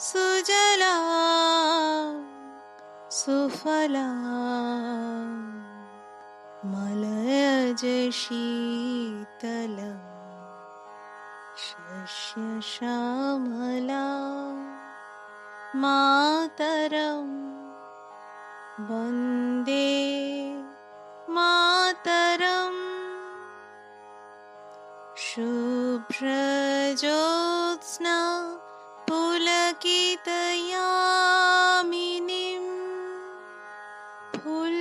সুজলা সুফলা মলয়জ শীতলম শস্য শ্যামলা মাতরম বন্দে মাতরম। শুভ্রজ্যোৎস্না পুলকিতয়ামিনীম ফুল্লকুসুমিত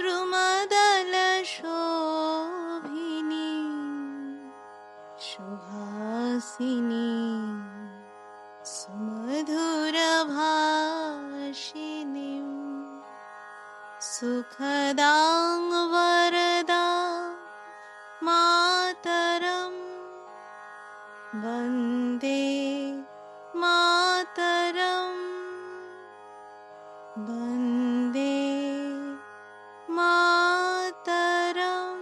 দ্রুমদলশোভিনীম সুহাসিনীম সুমধুরভাষিণীম সুখদাং বরদাং মাতরম বন্দে মাতরম বন্দে মাতরম।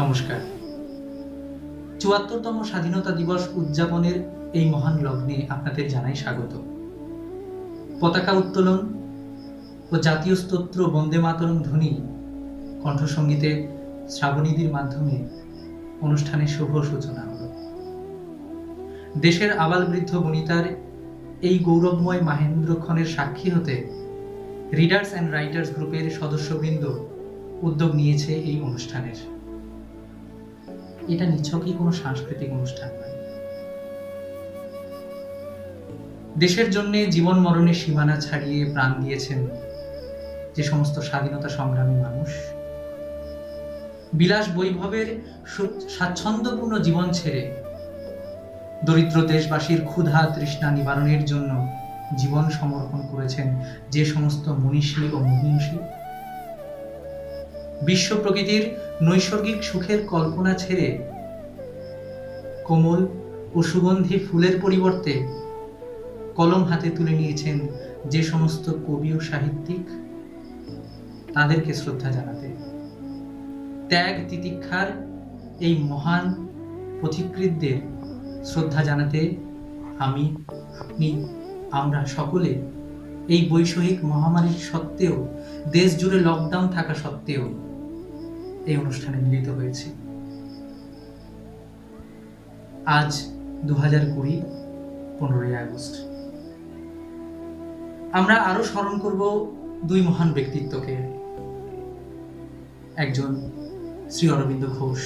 নমস্কার। ৭৪তম স্বাধীনতা দিবস উদযাপনের এই মহান লগ্নে আপনাদের জানাই স্বাগত। পতাকা উত্তোলন ও জাতীয় স্তোত্র বন্দে মাতরম ধ্বনি কণ্ঠসঙ্গীতে শ্রাবণীদির মাধ্যমে অনুষ্ঠানের শুভ সূচনা হল। দেশের আবাল বৃদ্ধ বনিতার এই গৌরবময় মাহেন্দ্রক্ষণের সাক্ষী হতে রিডার্স অ্যান্ড রাইটার্স গ্রুপের সদস্যবৃন্দ উদ্যোগ নিয়েছে এই অনুষ্ঠানের। এটা নিছকই কোনো সাংস্কৃতিক অনুষ্ঠান নয়। দেশের জন্য জীবন মরণের সীমানা ছাড়িয়ে প্রাণ দিয়েছেন যে সমস্ত স্বাধীনতা সংগ্রামী মানুষ, বিলাস বৈভবের স্বাচ্ছন্দ্যপূর্ণ জীবন ছেড়ে দরিদ্র দেশবাসীর ক্ষুধা তৃষ্ণা নিবারণের জন্য জীবন সমর্পণ করেছেন যে সমস্ত মনীষী ও মহিষী, বিশ্ব প্রকৃতির নৈসর্গিক সুখের কল্পনা ছেড়ে কোমল ও সুগন্ধি ফুলের পরিবর্তে কলম হাতে তুলে নিয়েছেন যে সমস্ত কবি ও সাহিত্যিক, তাদেরকে শ্রদ্ধা জানাতে, ত্যাগ তিতিক্ষার এই মহান পথিকৃতদের শ্রদ্ধা জানাতে আমি, আপনি, আমরা সকলে এই বৈশ্বিক মহামারীর সত্ত্বেও, দেশ জুড়ে লকডাউন থাকা সত্ত্বেও এই অনুষ্ঠানে মিলিত হয়েছি। আজ 2020 15ই আগস্ট। আমরা আরো স্মরণ করব দুই মহান ব্যক্তিত্বকে। একজন শ্রী অরবিন্দ ঘোষ,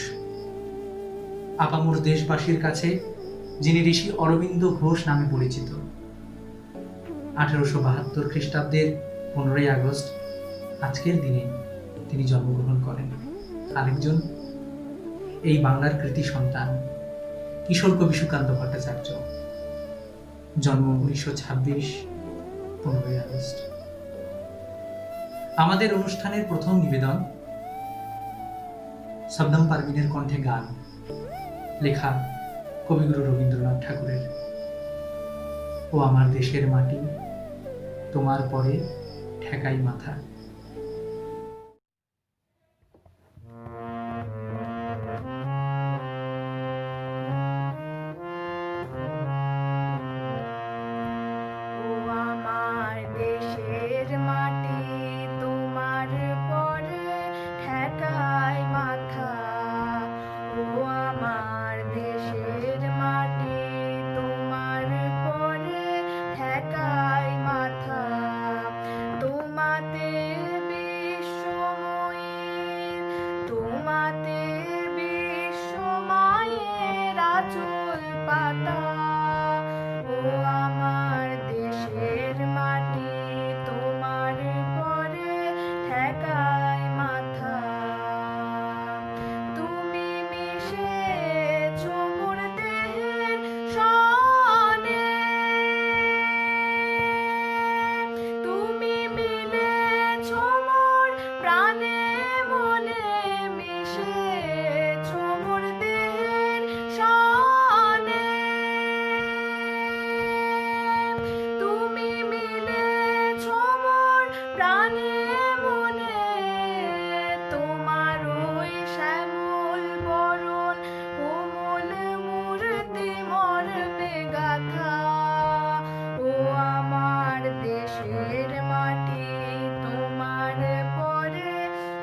আপামর দেশবাসীর কাছে যিনি ঋষি অরবিন্দ ঘোষ নামে পরিচিত। 1872 খ্রিস্টাব্দের 15ই আগস্ট আজকের দিনে তিনি জন্মগ্রহণ করেন। আরেকজন এই বাংলার কৃতি সন্তান কিশোর কবি সুকান্ত ভট্টাচার্য, জন্ম 1926 15ই আগস্ট। আমাদের অনুষ্ঠানের প্রথম নিবেদন শবনম পারভিনের কণ্ঠে গান, লেখা কবিগুরু রবীন্দ্রনাথ ঠাকুরের। ও আমার দেশের মাটি, তোমার পরে ঠেকাই মাথা। তোমাতে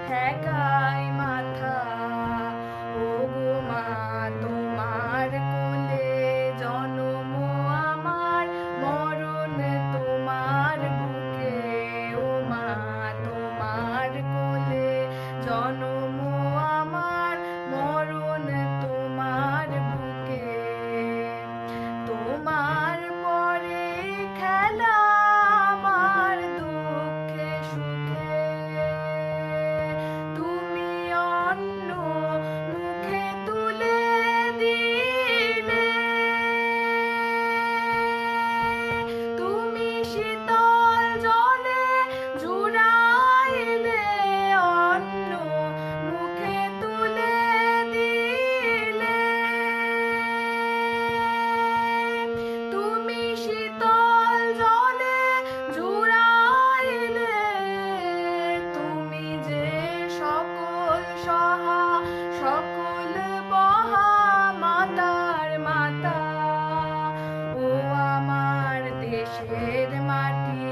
ঠেকায় মাথা। ও গো মা তোমার কোলে জনম আমার, মরণ তোমার বুকে। ও মা তোমার কোলে জনম আমার, মরণ তোমার বুকে। তোমার পরে খেলা আমার দুঃখে সুখে, তুমি অন্ন মুখে তুলে দিলে, তুমি শীতল জলে জুড়াইলে, অন্ন মুখে তুলে দিলে, তুমি শীতল জলে জুড়াইলে, তুমি যে সকল সহা সকল বহা মাতার মাতা। ও আমার দেশের মাটি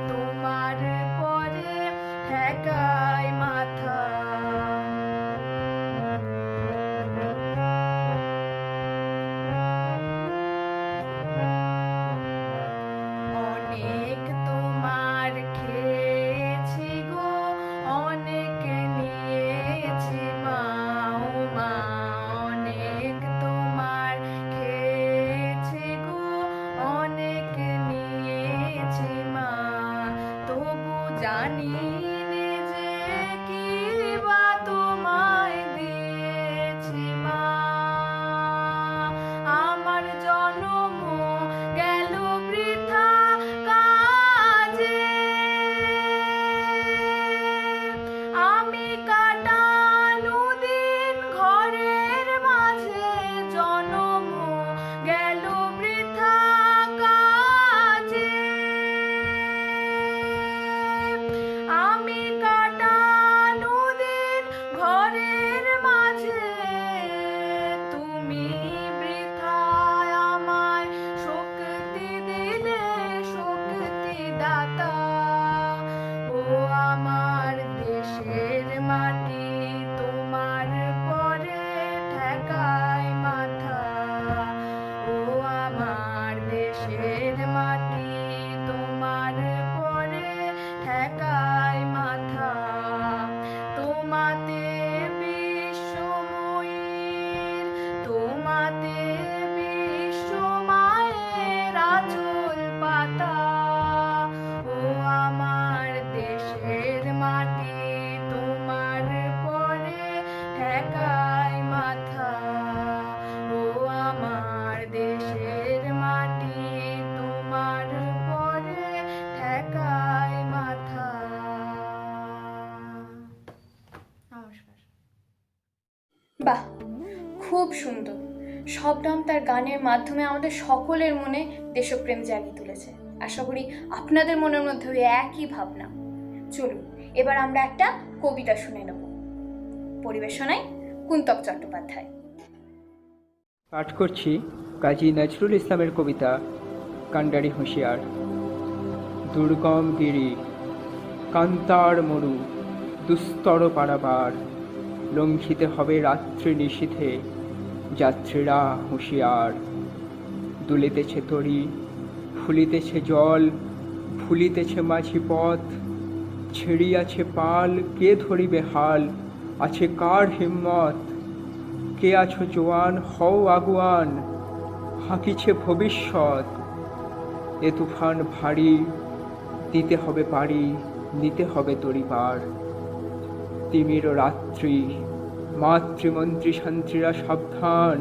তোমার পরে ঠেকায় মাথা। অনেক তোমার খেয়েছি গো, অনেক নিয়েছি মা। ও মা অনেক তোমার খেয়েছি গো, অনেক নিয়েছি মা। তবু জানি নে যে কি বা তোমায় দিয়েছি মা। আমার জনম গেল বৃথা কাজে, আমি কাটানো দিন ঘরের মাঝে, জনম গেল বৃথা কাজে। আমি কাটানো দিন ঘরের মাঝে, তুমি বৃথায় আমায় শক্তি দিলে, শক্তি দাতা। ও আমার দেশের মাটি তোমার পরে ঠেকায় মাথা। ও আমার দেশের মাটি তোমার পরে ঠেকায় মাথা। তোমাতে বিশ্বময়ীর, তোমাতে বিশ্বমায়ের আঁচল পাতা। ও আমার দেশের মাটি তোমার পরে ঠেকায় মাথা। ও আমার দেশের মাটি তোমার পরে ঠেকায় মাথা। নমস্কার। বাহ, খুব সুন্দর। শবনম তার গানের মাধ্যমে আমাদের সকলের মনে দেশপ্রেম জাগিয়ে তুলেছে। আশা করি আপনাদের মনের মধ্যেও একই ভাবনা। চলুন এবার আমরা একটা কবিতা শুনে নেব। পরিবেশনায় কুন্তক চট্টোপাধ্যায়। পাঠ করছি কাজী নজরুল ইসলামের কবিতা কান্ডারি হুঁশিয়ার। দুর্গম গিরি, কান্তার মরু, দুস্তর পারাবার, লঙ্ঘিতে হবে রাত্রি নিশীথে, যাত্রীরা হুঁশিয়ার। দুলিতেছে তরি, ফুলিতেছে জল, ফুলিতেছে মাঝি পথ, ছেড়িয়াছে পাল, কে ধরিবে হাল, আছে কার হিম্মত? কে আছো জোয়ান, হও আগুয়ান, হাঁকিছে ভবিষ্যৎ। এ তুফান ভারী, দিতে হবে পারি, নিতে হবে তরিপার। তিমির রাত্রি, মাতৃমন্ত্রী শান্ত্রীরা সাবধান,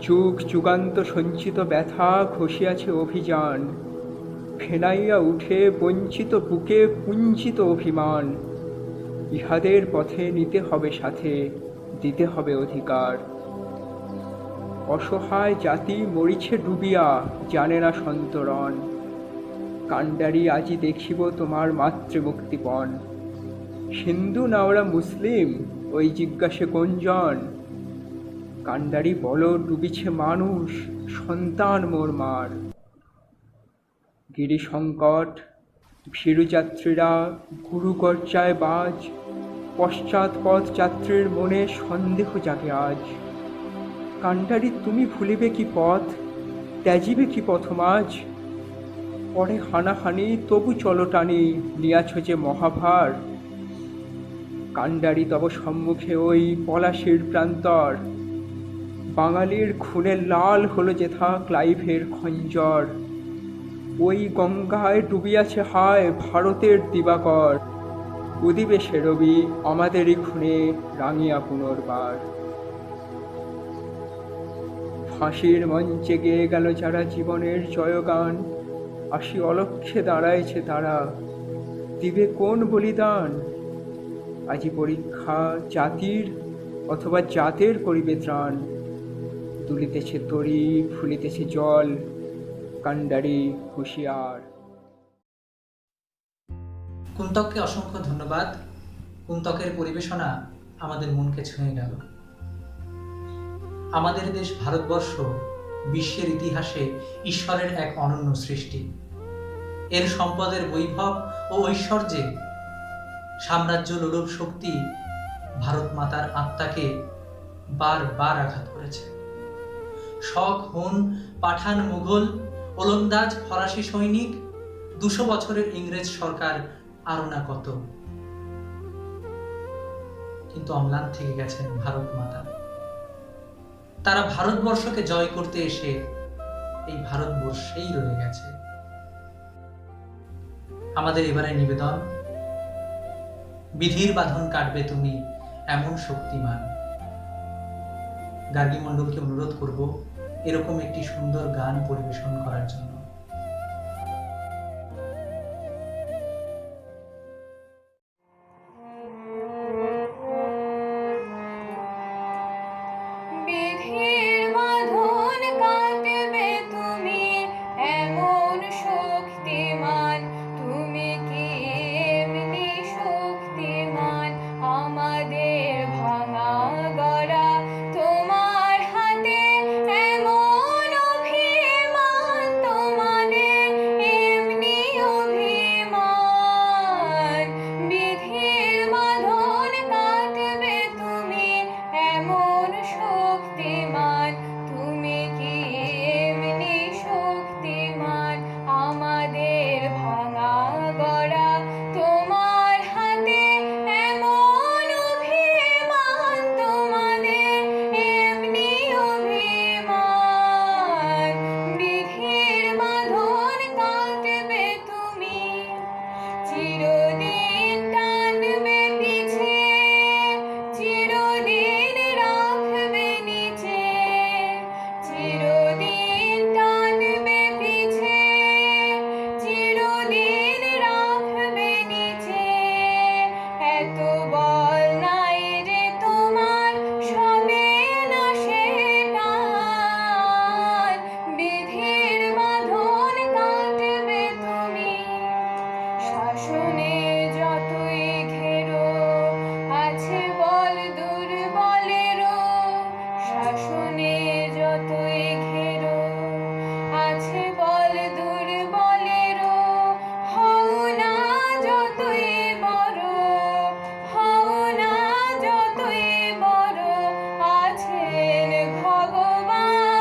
যুগ যুগান্ত সঞ্চিত ব্যথা খসিয়াছে অভিযান। ফেনাইয়া উঠে বঞ্চিত বুকে কুঞ্চিত অভিমান, ইহাদের পথে নিতে হবে সাথে, দিতে হবে অধিকার। অসহায় জাতি মরিছে ডুবিয়া, জানে না সন্তরণ। কান্ডারি আজি দেখিব তোমার মাতৃমুক্তিপণ। হিন্দু না ওরা মুসলিম, ওই জিজ্ঞাসে কোনজন? কান্ডারি বলো ডুবিছে মানুষ, সন্তান মোর মার। গিরি সংকট, ভীরুযাত্রীরা গুরুগর্জায় বাজ, পশ্চাৎপদ যাত্রীর মনে সন্দেহ জাগে আজ। কান্ডারি তুমি ভুলিবে কি পথ, ত্যাজিবে কি পথমাজ? পরে হানাহানি তবু চলো টানি, নিয়াছ যে মহাভার। কান্ডারি তব সম্মুখে ওই পলাশির প্রান্তর, বাঙালির খুনে লাল হলো যেথা ক্লাইভের খঞ্জর। ওই গঙ্গায় ডুবিয়াছে হায় ভারতের দিবাকর, উদিবে সে রবি আমাদেরই খুনে রাঙিয়া পুনর্বার। ফাঁসির মঞ্চে গেয়ে গেল যারা জীবনের জয়গান, আসি অলক্ষ্যে দাঁড়াইছে তারা, দিবে কোন বলিদান? আজি পরীক্ষা জাতির অথবা জাতের করিবে ত্রাণ, দুলিতেছে তরি ফুলিতেছে জল, কান্ডারি হুঁশিয়ার। কুন্তককে অসংখ্য ধন্যবাদ। কুন্তকের পরিবেশনা আমাদের মনকে ছুঁয়ে গেল। আমাদের দেশ ভারতবর্ষ বিশ্বের ইতিহাসে ঈশ্বরের এক অনন্য সৃষ্টি। এর সম্পদের বৈভব ও ঐশ্বর্যে সাম্রাজ্য লোলুপ শক্তি ভারত মাতার আত্মাকে বারবার আঘাত করেছে। শক, হুন, পাঠান, মুঘল, ওলন্দাজ, ফরাসি সৈনিক, 200 বছরের ইংরেজ সরকার, আরো না কত। কিন্তু অম্লান থেকে গেছেন ভারত মাতা। তারা ভারতবর্ষকে জয় করতে এসে এই ভারতবর্ষেই রয়ে গেছে। আমাদের এবারে নিবেদন, বিধির বাঁধন কাটবে তুমি এমন শক্তিমান। গার্গী মণ্ডলকে অনুরোধ করব এরকম একটি সুন্দর গান পরিবেশন করার জন্য। বিধির বাঁধন কাটবে তুমি এমন শক্তিমান, তুমি কি এমনি শক্তিমান? আমাদের ভাঙা গড়া তোমার হাতে এমন অভিমান, তোমাদের এমনি অভিমান। বিধির বাঁধন কাটবে তুমি এমন শক্তিমান, তুমি কি এমনি শক্তিমান? আমাদের ভাঙা গড়া তোমার হাতে এমন অভিমান, তোমাদের এমনি অভিমান। বিধির বাঁধন কাটবে তুমি, চিরদিন টানবে পিছে, চিরদিন রাখবে নিচে, চিরদিন টানবে পিছে, চিরদিন রাখবে নিচে। এত বল নাই রে তোমার, সবে না সে টান। বিধির বাঁধন কাটবে তুমি, শাসনে যতই ঘেরো আছে বল দুর্বলেরও, শাসনে যতই ঘেরো আছে বল দুর্বলেরও। হও না যতই বড়, হও না যতই বড়, আছেন ভগবান।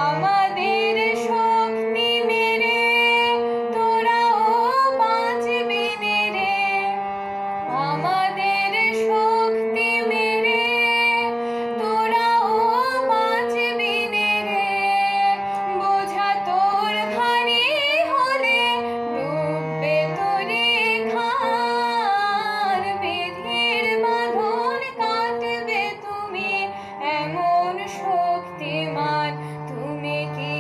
আমাদের শক্তি মেরে তোরাও বাঁচবি রে, আমাদের শক্তি মেরে তোরাও বাঁচবি রে। বোঝা তোর ভারী হলে ডুববে তোরে খান। বিধির বাঁধন কাটবে তুমি এমন শক্তিমান, তুমি কি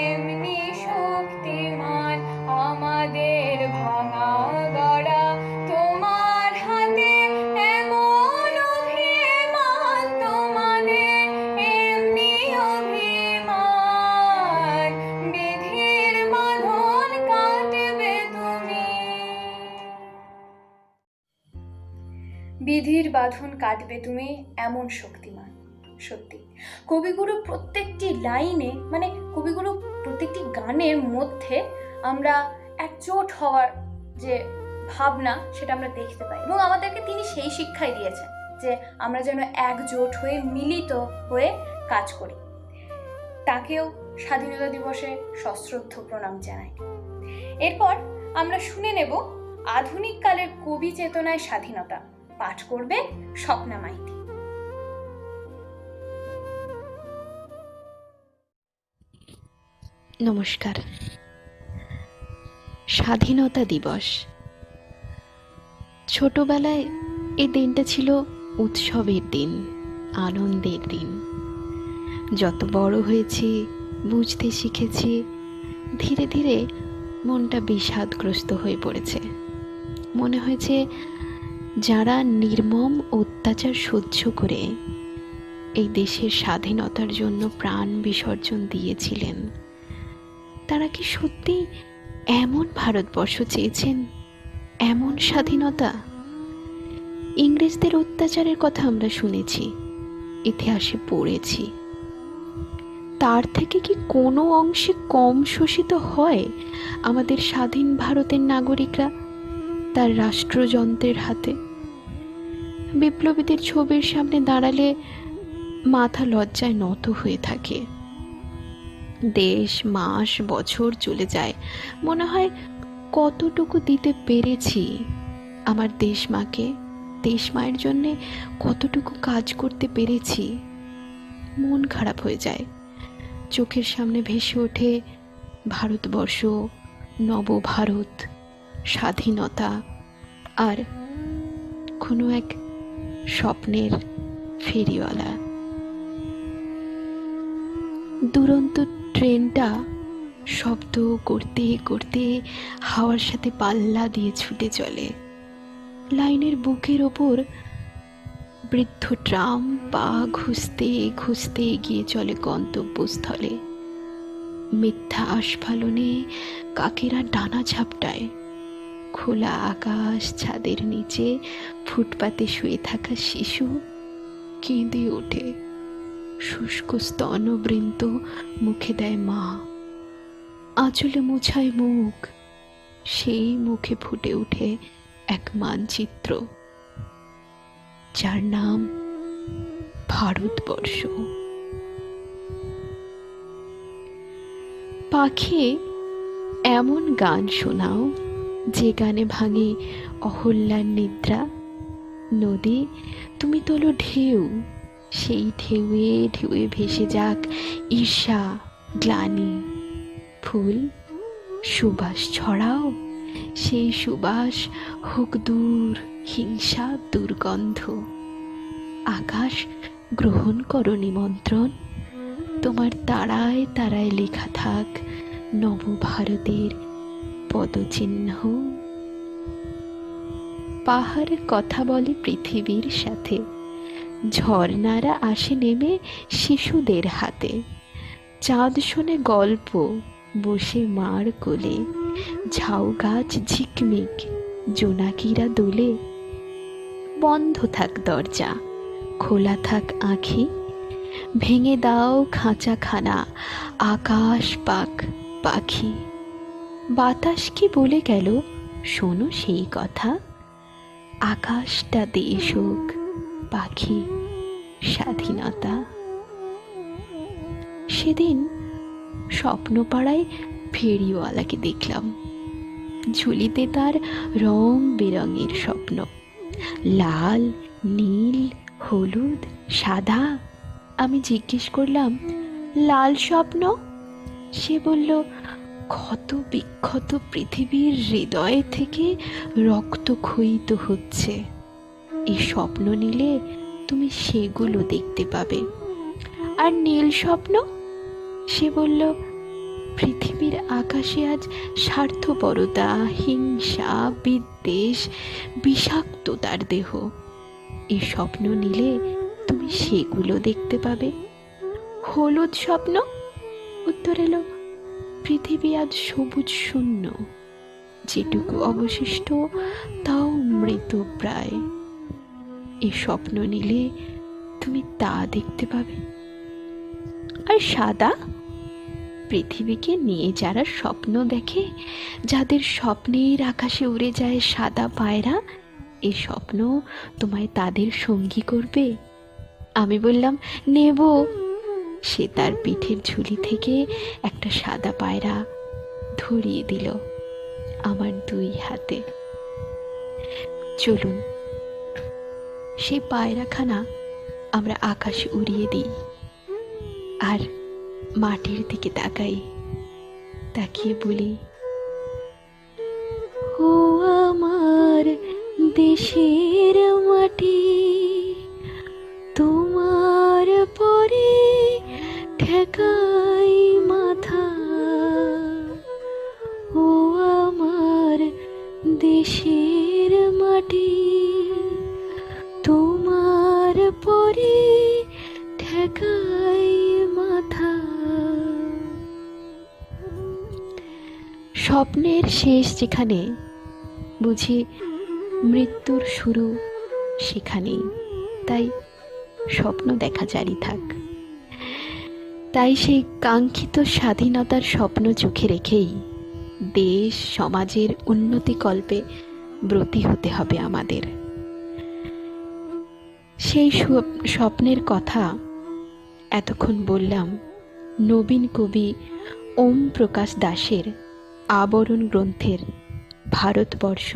এমনি শক্তিমান? আমাদের ভাঙা গড়া তোমার হাতে এমন অভিমান, তোমাদের এমনি অভিমান। বিধির বাঁধন কাটবে তুমি। বিধির বাঁধন কাটবে তুমি এমন শক্তিমান। সত্যি কবিগুরু প্রত্যেকটি লাইনে, মানে কবিগুরু প্রত্যেকটি গানের মধ্যে আমরা একজোট হওয়ার যে ভাবনা সেটা আমরা দেখতে পাই, এবং আমাদেরকে তিনি সেই শিক্ষাই দিয়েছেন যে আমরা যেন একজোট হয়ে মিলিত হয়ে কাজ করি। তাকেও স্বাধীনতা দিবসে সশ্রদ্ধ প্রণাম জানাই। এরপর আমরা শুনে নেব আধুনিক কালের কবি চেতনায় স্বাধীনতা। পাঠ করবে স্বপ্না মাইতি। নমস্কার। স্বাধীনতা দিবস। ছোটবেলায় এই দিনটা ছিল উৎসবের দিন, আনন্দের দিন। যত বড় হয়েছি, বুঝতে শিখেছি, ধীরে ধীরে মনটা বিষাদগ্রস্ত হয়ে পড়েছে। মনে হয়েছে যারা নির্মম অত্যাচার সহ্য করে এই দেশের স্বাধীনতার জন্য প্রাণ বিসর্জন দিয়েছিলেন, তারা কি সত্যি এমন ভারতবর্ষ চেয়েছেন, এমন স্বাধীনতা? ইংরেজদের অত্যাচারের কথা আমরা শুনেছি, ইতিহাসে পড়েছি। তার থেকে কি কোনো অংশে কম শোষিত হয় আমাদের স্বাধীন ভারতের নাগরিকরা তার রাষ্ট্রযন্ত্রের হাতে? বিপ্লবীদের ছবির সামনে দাঁড়ালে মাথা লজ্জায় নত হয়ে থাকে। দেশ, মাস, বছর চলে যায়, মনে হয় কতটুকু দিতে পেরেছি আমার দেশ মাকে, দেশ মায়ের জন্যে কতটুকু কাজ করতে পেরেছি। মন খারাপ হয়ে যায়। চোখের সামনে ভেসে ওঠে ভারতবর্ষ, নবভারত, স্বাধীনতা, আর কোনো এক স্বপ্নের ফেরিওয়ালা। দুরন্ত ট্রেনটা শব্দ করতে করতে হাওয়ার সাথে পাল্লা দিয়ে ছুটে চলে। লাইনের বুকের ওপর বৃদ্ধ ট্রাম পা ঘুষতে ঘুষতে এগিয়ে চলে গন্তব্যস্থলে। মিথ্যা আস্ফালনে কাকেরা ডানা ঝাপটায়। খোলা আকাশ, ছাদের নিচে ফুটপাতে শুয়ে থাকা শিশু কেঁদে ওঠে। শুষ্ক স্তনবৃন্ত মুখে দেয় মা। আঁচলে মোছায় মুখ। সেই মুখে ফুটে ওঠে এক মানচিত্র, যার নাম ভারতবর্ষ। পাখি, এমন গান শোনাও যে গানে ভাঙে অহল্যার নিদ্রা। নদী, তুমি তোলো ঢেউ, সেই ঢেউয়ে ঢেউয়ে ভেসে যাক ঈর্ষা, গ্লানি। ফুল, সুবাস ছড়াও, সেই সুবাস হোক দূর হিংসা, দুর্গন্ধ। আকাশ, গ্রহণ করো নিমন্ত্রণ, তোমার তারায় তারায় লেখা থাক নবভারতের পদচিহ্ন। পাহাড় কথা বলে পৃথিবীর সাথে, ঝর্ণারা আসে নেমে শিশুদের হাতে। চাঁদ শোনে গল্প বসে মার কোলে, ঝাউ গাছ ঝিকমিক, জোনাকিরা দোলে। বন্ধ থাক দরজা, খোলা থাক আঁখি, ভেঙে দাও খাঁচাখানা, আকাশ পাক পাখি। বাতাস কি বলে গেল, শোনো সেই কথা, আকাশটা দেশ হোক পাখি স্বাধীনতা। সেদিন স্বপ্নপাড়ায় ফেরিওয়ালাকে দেখলাম। ঝুলিতে তার রং বেরঙের স্বপ্ন, লাল, নীল, হলুদ, সাদা। আমি জিজ্ঞেস করলাম, লাল স্বপ্ন? সে বলল, ক্ষত বিক্ষত পৃথিবীর হৃদয় থেকে রক্ত ক্ষয়িত হচ্ছে। এই স্বপ্ন নিলে তুমি সেগুলো দেখতে পাবে। আর নীল স্বপ্ন? সে বলল, পৃথিবীর আকাশে আজ স্বার্থপরতা, হিংসা, বিদ্বেষ, বিষাক্ততার দেহ। এই স্বপ্ন নিলে তুমি সেগুলো দেখতে পাবে। হলুদ স্বপ্ন? উত্তর এলো, পৃথিবী আজ সবুজ শূন্য, যেটুকু অবশিষ্ট তাও মৃত প্রায়। এই স্বপ্ন নিলে তুমি তা দেখতে পাবে। আর সাদা? পৃথিবীকে নিয়ে যারা স্বপ্ন দেখে, যাদের স্বপ্নের আকাশে উড়ে যায় সাদা পায়রা, এই স্বপ্ন তোমায় তাদের সঙ্গী করবে? আমি বললাম নেব। সে তার পিঠের ঝুলি থেকে একটা সাদা পায়রা ধরিয়ে দিল আমার 2 হাতে। চলুন সেই পায়রাখানা আমরা আকাশে উড়িয়ে দিই আর মাটির দিকে তাকাই, তাকিয়ে বলি, ও আমার দেশের মাটি, তোমার পরে ঠেকাই মাথা। ও আমার দেশের মাটি, তোমার পরে ঠেকাই মাথা। স্বপ্নের শেষ যেখানে, বুঝি মৃত্যুর শুরু সেখানেই। তাই স্বপ্ন দেখা জারি থাক। তাই সেই কাঙ্ক্ষিত স্বাধীনতার স্বপ্ন চোখে রেখেই দেশ সমাজের উন্নতি কল্পে ব্রতী হতে হবে আমাদের। সেই স্বপ্নের কথা এতক্ষণ বললাম নবীন কবি ওম প্রকাশ দাসের আবরণ গ্রন্থের ভারতবর্ষ,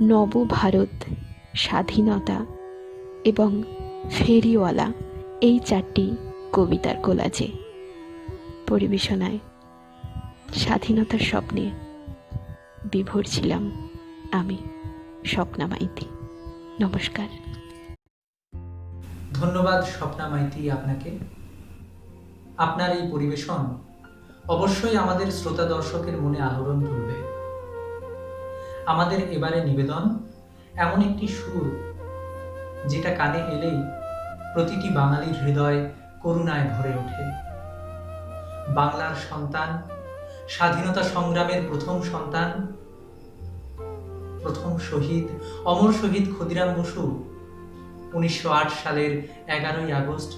নবভারত, স্বাধীনতা এবং ফেরিওয়ালা এই 4টি কবিতার কোলাজে। পরিবেশনায় স্বাধীনতার স্বপ্নে বিভোর ছিলাম আমি, স্বপ্না মাইতি। নমস্কার। ধন্যবাদ স্বপ্না মাইতি আপনাকে। আপনার এই পরিবেশন অবশ্যই আমাদের শ্রোতা দর্শকের মনে আলোড়ন তুলবে। আমাদের এবারে নিবেদন এমন একটি সুর যেটা কানে এলেই প্রতিটি বাঙালির হৃদয় করুণায় ভরে ওঠে। বাংলার সন্তান, স্বাধীনতা সংগ্রামের প্রথম সন্তান, প্রথম শহীদ, অমর শহীদ ক্ষুদিরাম বসু 1908 সালের 11ই আগস্ট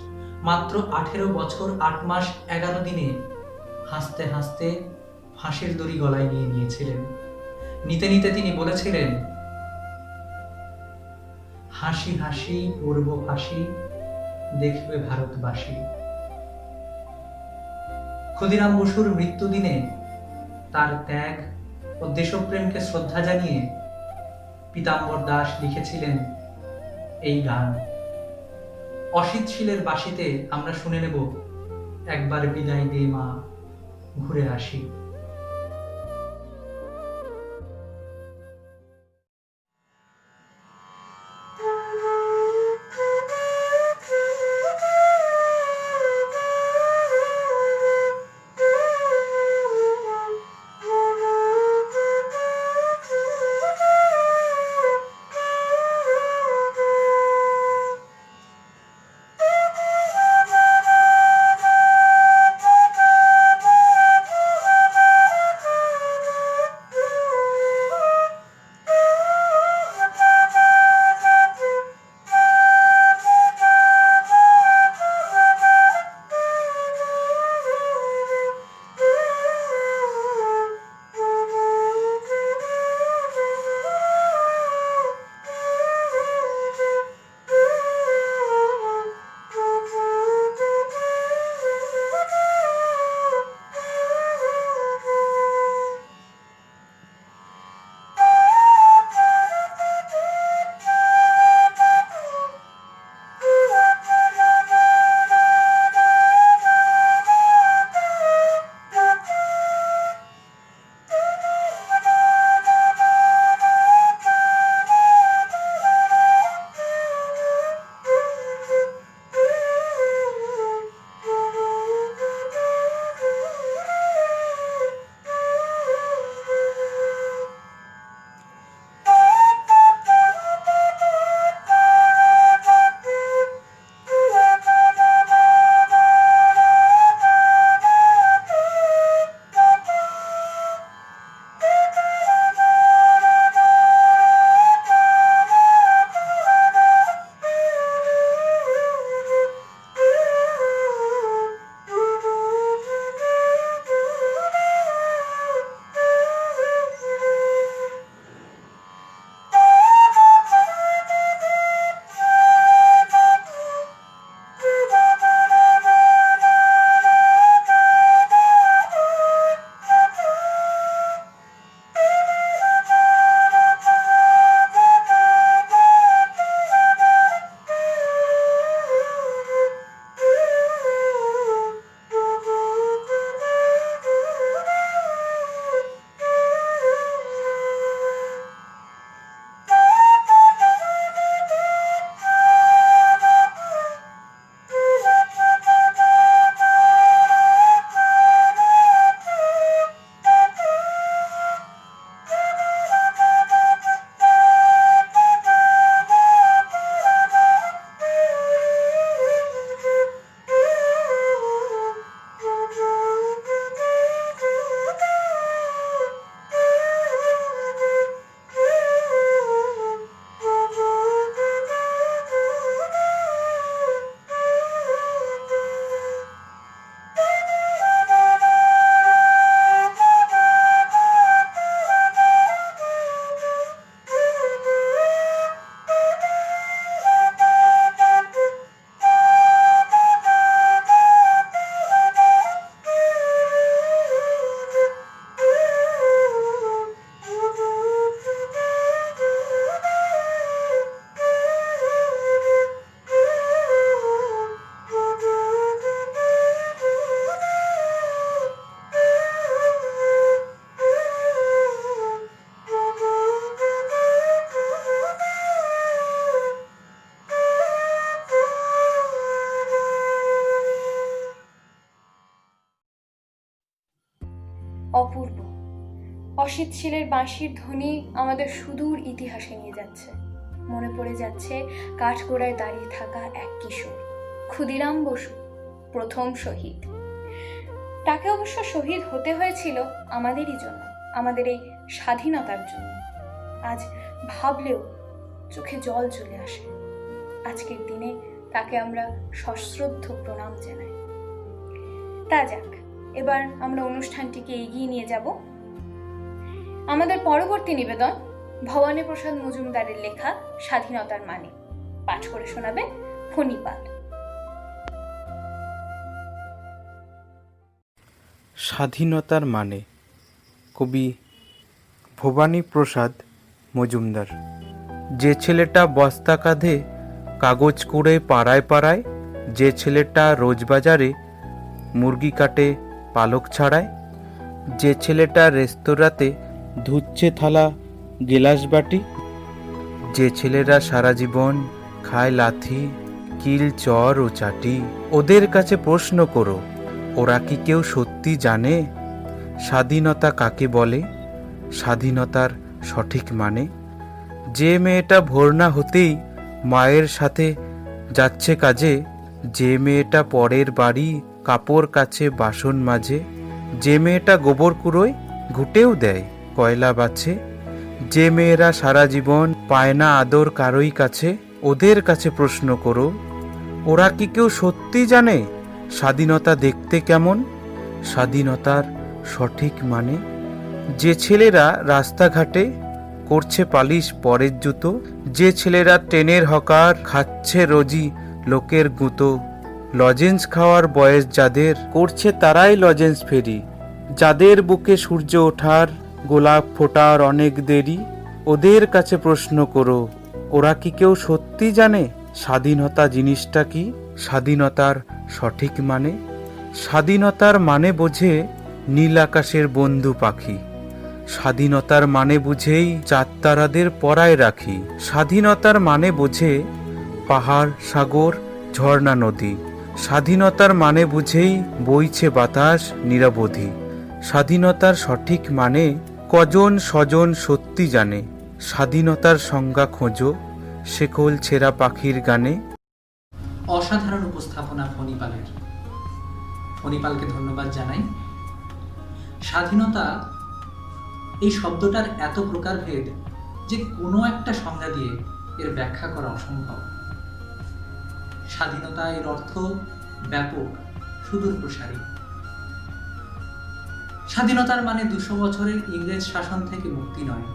মাত্র 18 বছর 8 মাস 11 দিনে হাসতে হাসতে ফাঁসির দড়ি গলায় নিয়ে নিয়েছিলেন। নিতে নিতে তিনি বলেছিলেন, হাসি হাসি পূর্ব ফাঁসি দেখবে ভারতবাসী। ক্ষুদিরাম বসুর মৃত্যুদিনে তার ত্যাগ ও দেশপ্রেমকে শ্রদ্ধা জানিয়ে পীতাম্বর দাস লিখেছিলেন এই গান। অসিত শীলের বাঁশিতে আমরা শুনে নেব একবার বিদায় দে মা, ঘুরে আসি। কাশিদ শিলের বাঁশির ধ্বনি আমাদের সুদূর ইতিহাসে নিয়ে যাচ্ছে। মনে পড়ে যাচ্ছে কাঠগোড়ায় দাঁড়িয়ে থাকা এক কিশোর, ক্ষুদিরাম বসু, প্রথম শহীদ। তাকে অবশ্য শহীদ হতে হয়েছিল আমাদেরই জন্য, আমাদের এই স্বাধীনতার জন্য। আজ ভাবলেও চোখে জল চলে আসে। আজকের দিনে তাকে আমরা সশ্রদ্ধ প্রণাম জানাই। তা যাক, এবার আমরা অনুষ্ঠানটিকে এগিয়ে নিয়ে যাব। আমাদের পরবর্তী নিবেদন ভবানী প্রসাদ মজুমদারের লেখা স্বাধীনতার মানে। পাঠ করে শোনাবেন ফণিপাল। স্বাধীনতার মানে, কবি ভবানী প্রসাদ মজুমদার। যে ছেলেটা বস্তা কাঁধে কাগজ কুড়ে পাড়ায় পাড়ায়, যে ছেলেটা রোজবাজারে মুরগি কাটে পালক ছাড়ায়, যে ছেলেটা রেস্তোরাঁতে ধুচ্ছে থালা গেলাস বাটি, যে ছেলেরা সারা জীবন খায় লাথি কিল চর ও চাটি, ওদের কাছে প্রশ্ন করো, ওরা কি কেউ সত্যি জানে স্বাধীনতা কাকে বলে, স্বাধীনতার সঠিক মানে? যে মেয়েটা ভোর না হতেই মায়ের সাথে যাচ্ছে কাজে, যে মেয়েটা পরের বাড়ি কাপড় কাচে বাসন মাজে, যে মেয়েটা গোবর কুড়োয় ঘুটেও দেয় কয়লা বাছে, যে মেয়েরা সারা জীবন পায় না আদর কারোই কাছে, ওদের কাছে প্রশ্ন করো, ওরা কি কেউ সত্যি জানে স্বাধীনতা দেখতে কেমন, স্বাধীনতার সঠিক মানে? যে ছেলেরা রাস্তাঘাটে করছে পালিশ পরের জুতো, যে ছেলেরা ট্রেনের হকার খাচ্ছে রোজি লোকের গুঁতো, লজেন্স খাওয়ার বয়স যাদের করছে তারাই লজেন্স ফেরি, যাদের বুকে সূর্য ওঠার গোলাপ ফোটার অনেক দেরি, ওদের কাছে প্রশ্ন করো, ওরা কি কেউ সত্যি জানে স্বাধীনতা জিনিসটা কি, স্বাধীনতার সঠিক মানে? স্বাধীনতার মানে বোঝে নীল আকাশের বন্ধু পাখি, স্বাধীনতার মানে বুঝেই চাঁদতারাদের পরায় রাখি, স্বাধীনতার মানে বোঝে পাহাড় সাগর ঝর্ণা নদী, স্বাধীনতার মানে বুঝেই বইছে বাতাস নিরবধি, স্বাধীনতার সঠিক মানে কজন স্বজন সত্যি জানে, স্বাধীনতার সংজ্ঞা খোঁজো শেকল ছেঁড়া পাখির গানে। অসাধারণ উপস্থাপনা ফণিপালের। ফণিপালকে ধন্যবাদ জানাই। স্বাধীনতা এই শব্দটার এত প্রকারভেদ যে কোনো একটা সংজ্ঞা দিয়ে এর ব্যাখ্যা করা অসম্ভব। স্বাধীনতা এর অর্থ ব্যাপক, সুদূর প্রসারী। স্বাধীনতার মানে 200 বছরের ইংরেজ শাসন থেকে মুক্তি নয়।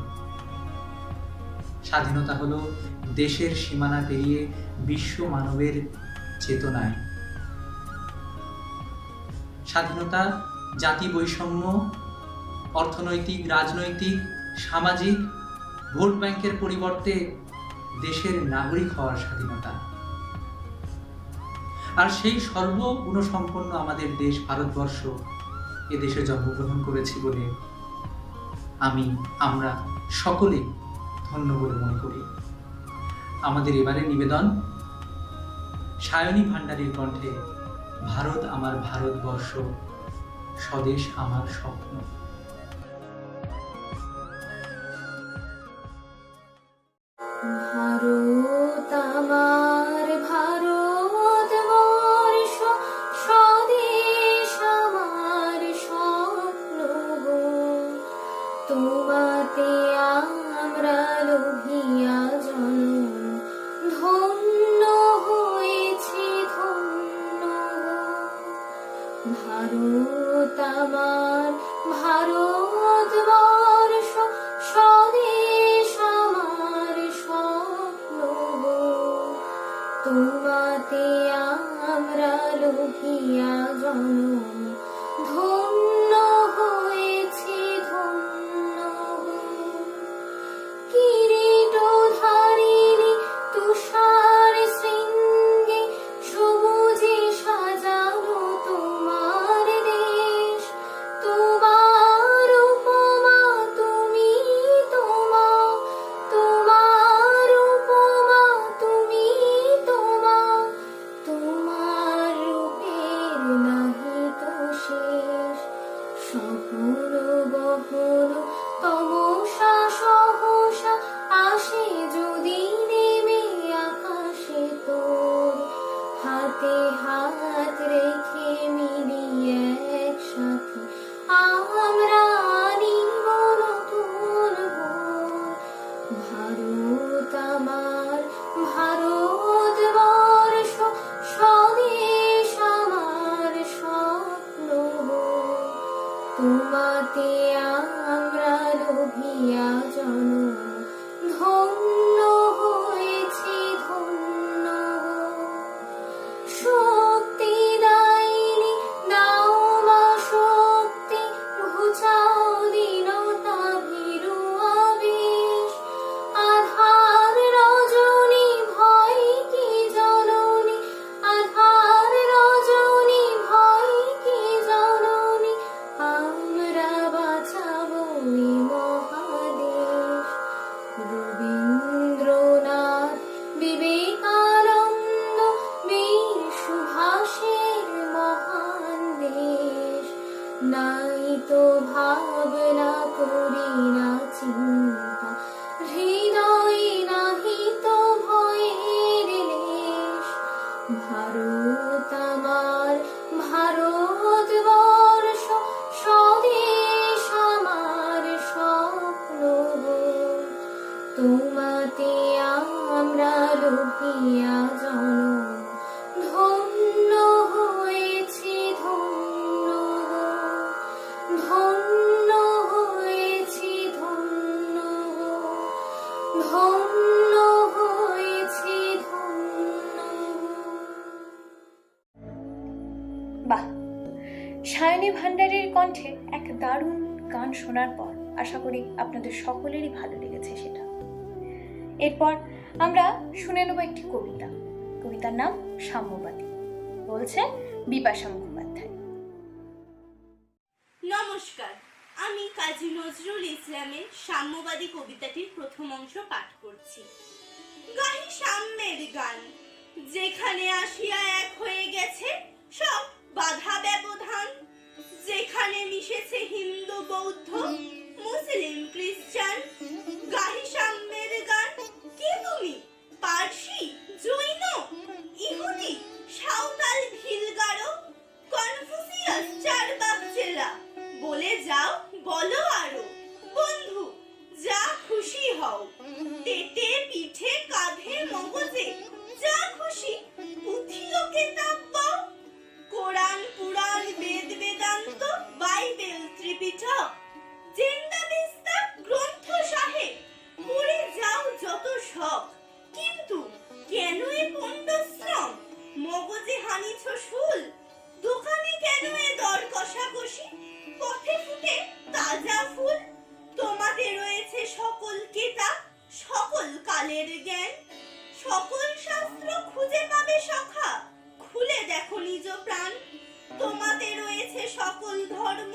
স্বাধীনতা হলো দেশের সীমানা পেরিয়ে বিশ্ব মানবের চেতনায়। স্বাধীনতা জাতি বৈষম্য, অর্থনৈতিক, রাজনৈতিক, সামাজিক, ভোট ব্যাংকের পরিবর্তে দেশের নাগরিক হওয়ার স্বাধীনতা। আর সেই সর্বগুণসম্পন্ন আমাদের দেশ ভারতবর্ষ, এ দেশে জন্মগ্রহণ করেছি বলে আমরা সকলেই ধন্য বলে মনে করি। আমাদের এবারে নিবেদন সায়নী ভান্ডারীর কণ্ঠে ভারত আমার ভারতবর্ষ, স্বদেশ আমার স্বপ্ন। ভারত আমার ভারতবর্ষ, স্বদেশ আমার স্বপ্ন গো। তোমাতে আমরা লোভিয়া জন্ম, ধন্য হয়েছি ধন্য গো। ভারত আমার ভারতবর্ষ, স্বদেশ আমার স্বপ্ন গো। তোমাতে আমরা লোভিয়া জন্ম, ধন্য হয়েছি ধন্য গো। কিরীটধারিণী তুষার শৃঙ্গে, সবুজে সাজানো তোমার দেশ। তোমার উপমা তুমি তোমা, তোমার উপমা তুমি তোমা, তোমার রূপের নাহি তো ভারতবর্ষ স্বদেশ আমার স্বপ্ন, তোমাতে আমরা লোভিয়া জনম ধন্য হয়েছি ধন্য। শক্তি দায়িনী দাও মা শক্তি, ঘুচাও দীনতা ভীরু আবেশ। আধার রজনী ভয় কি জননী, আধার রজনী ভয় কি জননী, আমরা বাঁচাবো এই মহাদেশ। রবীন্দ্রনাথ বিবেকানন্দ বীর সুভাষের মহান দেশ, নাই তো ভাবনা করি না চিন্তা, হৃদয়ে নাহি তো ভয়ের লেশ। ভারত আমার ভারতবর্ষ স্বদেশ আমার স্বপ্ন, তোমাতে আমরা লোভিয়া জনম ধন্য হয়েছি ধন্য, ধন্য হয়েছি ধন্য, ধন্য হয়েছি ধন্য। বাহ, সায়নী ভান্ডারীর কণ্ঠে এক দারুণ গান শোনার পর আশা করি আপনাদের সকলেরই ভালো লেগেছে সেটা। এরপর আমরা শুনে নেব একটি কবিতা। কবিতার নাম সাম্যবাদী, বলছে বিপাশা মুখোপাধ্যায়। নমস্কার, আমি কাজী নজরুল ইসলামের সাম্যবাদী কবিতাটির প্রথম অংশ পাঠ করছি। গাহি সাম্যের গান, যেখানে আসিয়া এক হয়ে গেছে সব বাধা ব্যবধান, যেখানে মিশেছে হিন্দু বৌদ্ধ মুসলিম খ্রিস্টান। গাহি সাম্যের গান, কে তুমি? পার্সি, জৈন, ইহুদি, সাঁওতাল, ভিলগারো, কনফুসিয়াস, চারবাক জেলা, বলে যাও বলো আরো। বন্ধু যা খুশি হও, পেটে পিঠে কাঁধে মগজে যা খুশি পুঁথি ও কেতাব পাও। কোরআন পুরাণ বেদ বেদান্ত বাইবেল ত্রিপিটক জিন্দাবিস্তা গ্রন্থ সাহেব পড়ে যাও যত শখ। কিন্তু কেন এ পণ্ডশ্রম? মগজে হানিছ শুল, দোকানে কেন এ দর কষাকষি? পথে ফুটে তাজা ফুল, তোমাতে রয়েছে সকল কেতাব সকল কালের জ্ঞান। সকল শাস্ত্র খুঁজে পাবে সখা, খুলে দেখো নিজ প্রাণ। তোমাতে রয়েছে সকল ধর্ম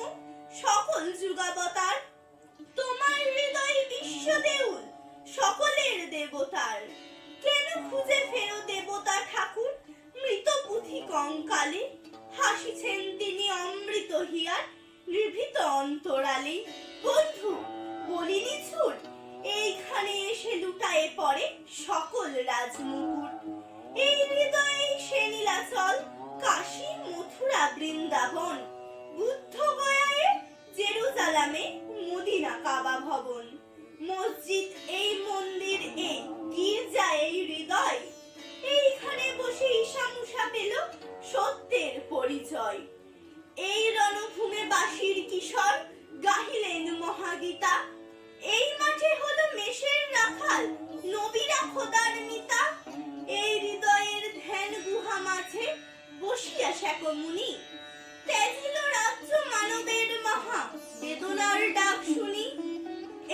সকল যুগাবতার, তোমার হৃদয় বিশ্ব দেউল সকলের দেবতার। কেন খুঁজে ফেরো দেবতা ঠাকুর মৃত পুঁথি কঙ্কালে? হাসিছেন তিনি অমৃত হিয়ার নিভৃত অন্তরালে। বন্ধু বলিনি ছুট, এইখানে এসে লুটায়ে পড়ে সকল রাজমুকুট। এই হৃদয়ে সে নীলাচল কাশী মথুরা বৃন্দাবন, বুদ্ধ গয়ায় জেরুজালামে মদিনা কাবা ভবন। মসজিদ এই মন্দির এই গির্জা এই হৃদয়, এইখানে বসে ঈশামুষা পেল সত্যের পরিচয়। এই রণভূমে বাঁশির কিশোর গাহিলেন মহাগীতা, এই মাঠে হলো মেষের রাখাল নবীরা খোদার মিতা। এই হৃদয়ের ধ্যান গুহা মাঝে বসিয়া শেখমুনি, তেজিল রাজ্য মানবের মহা বেদনার ডাক শুনি।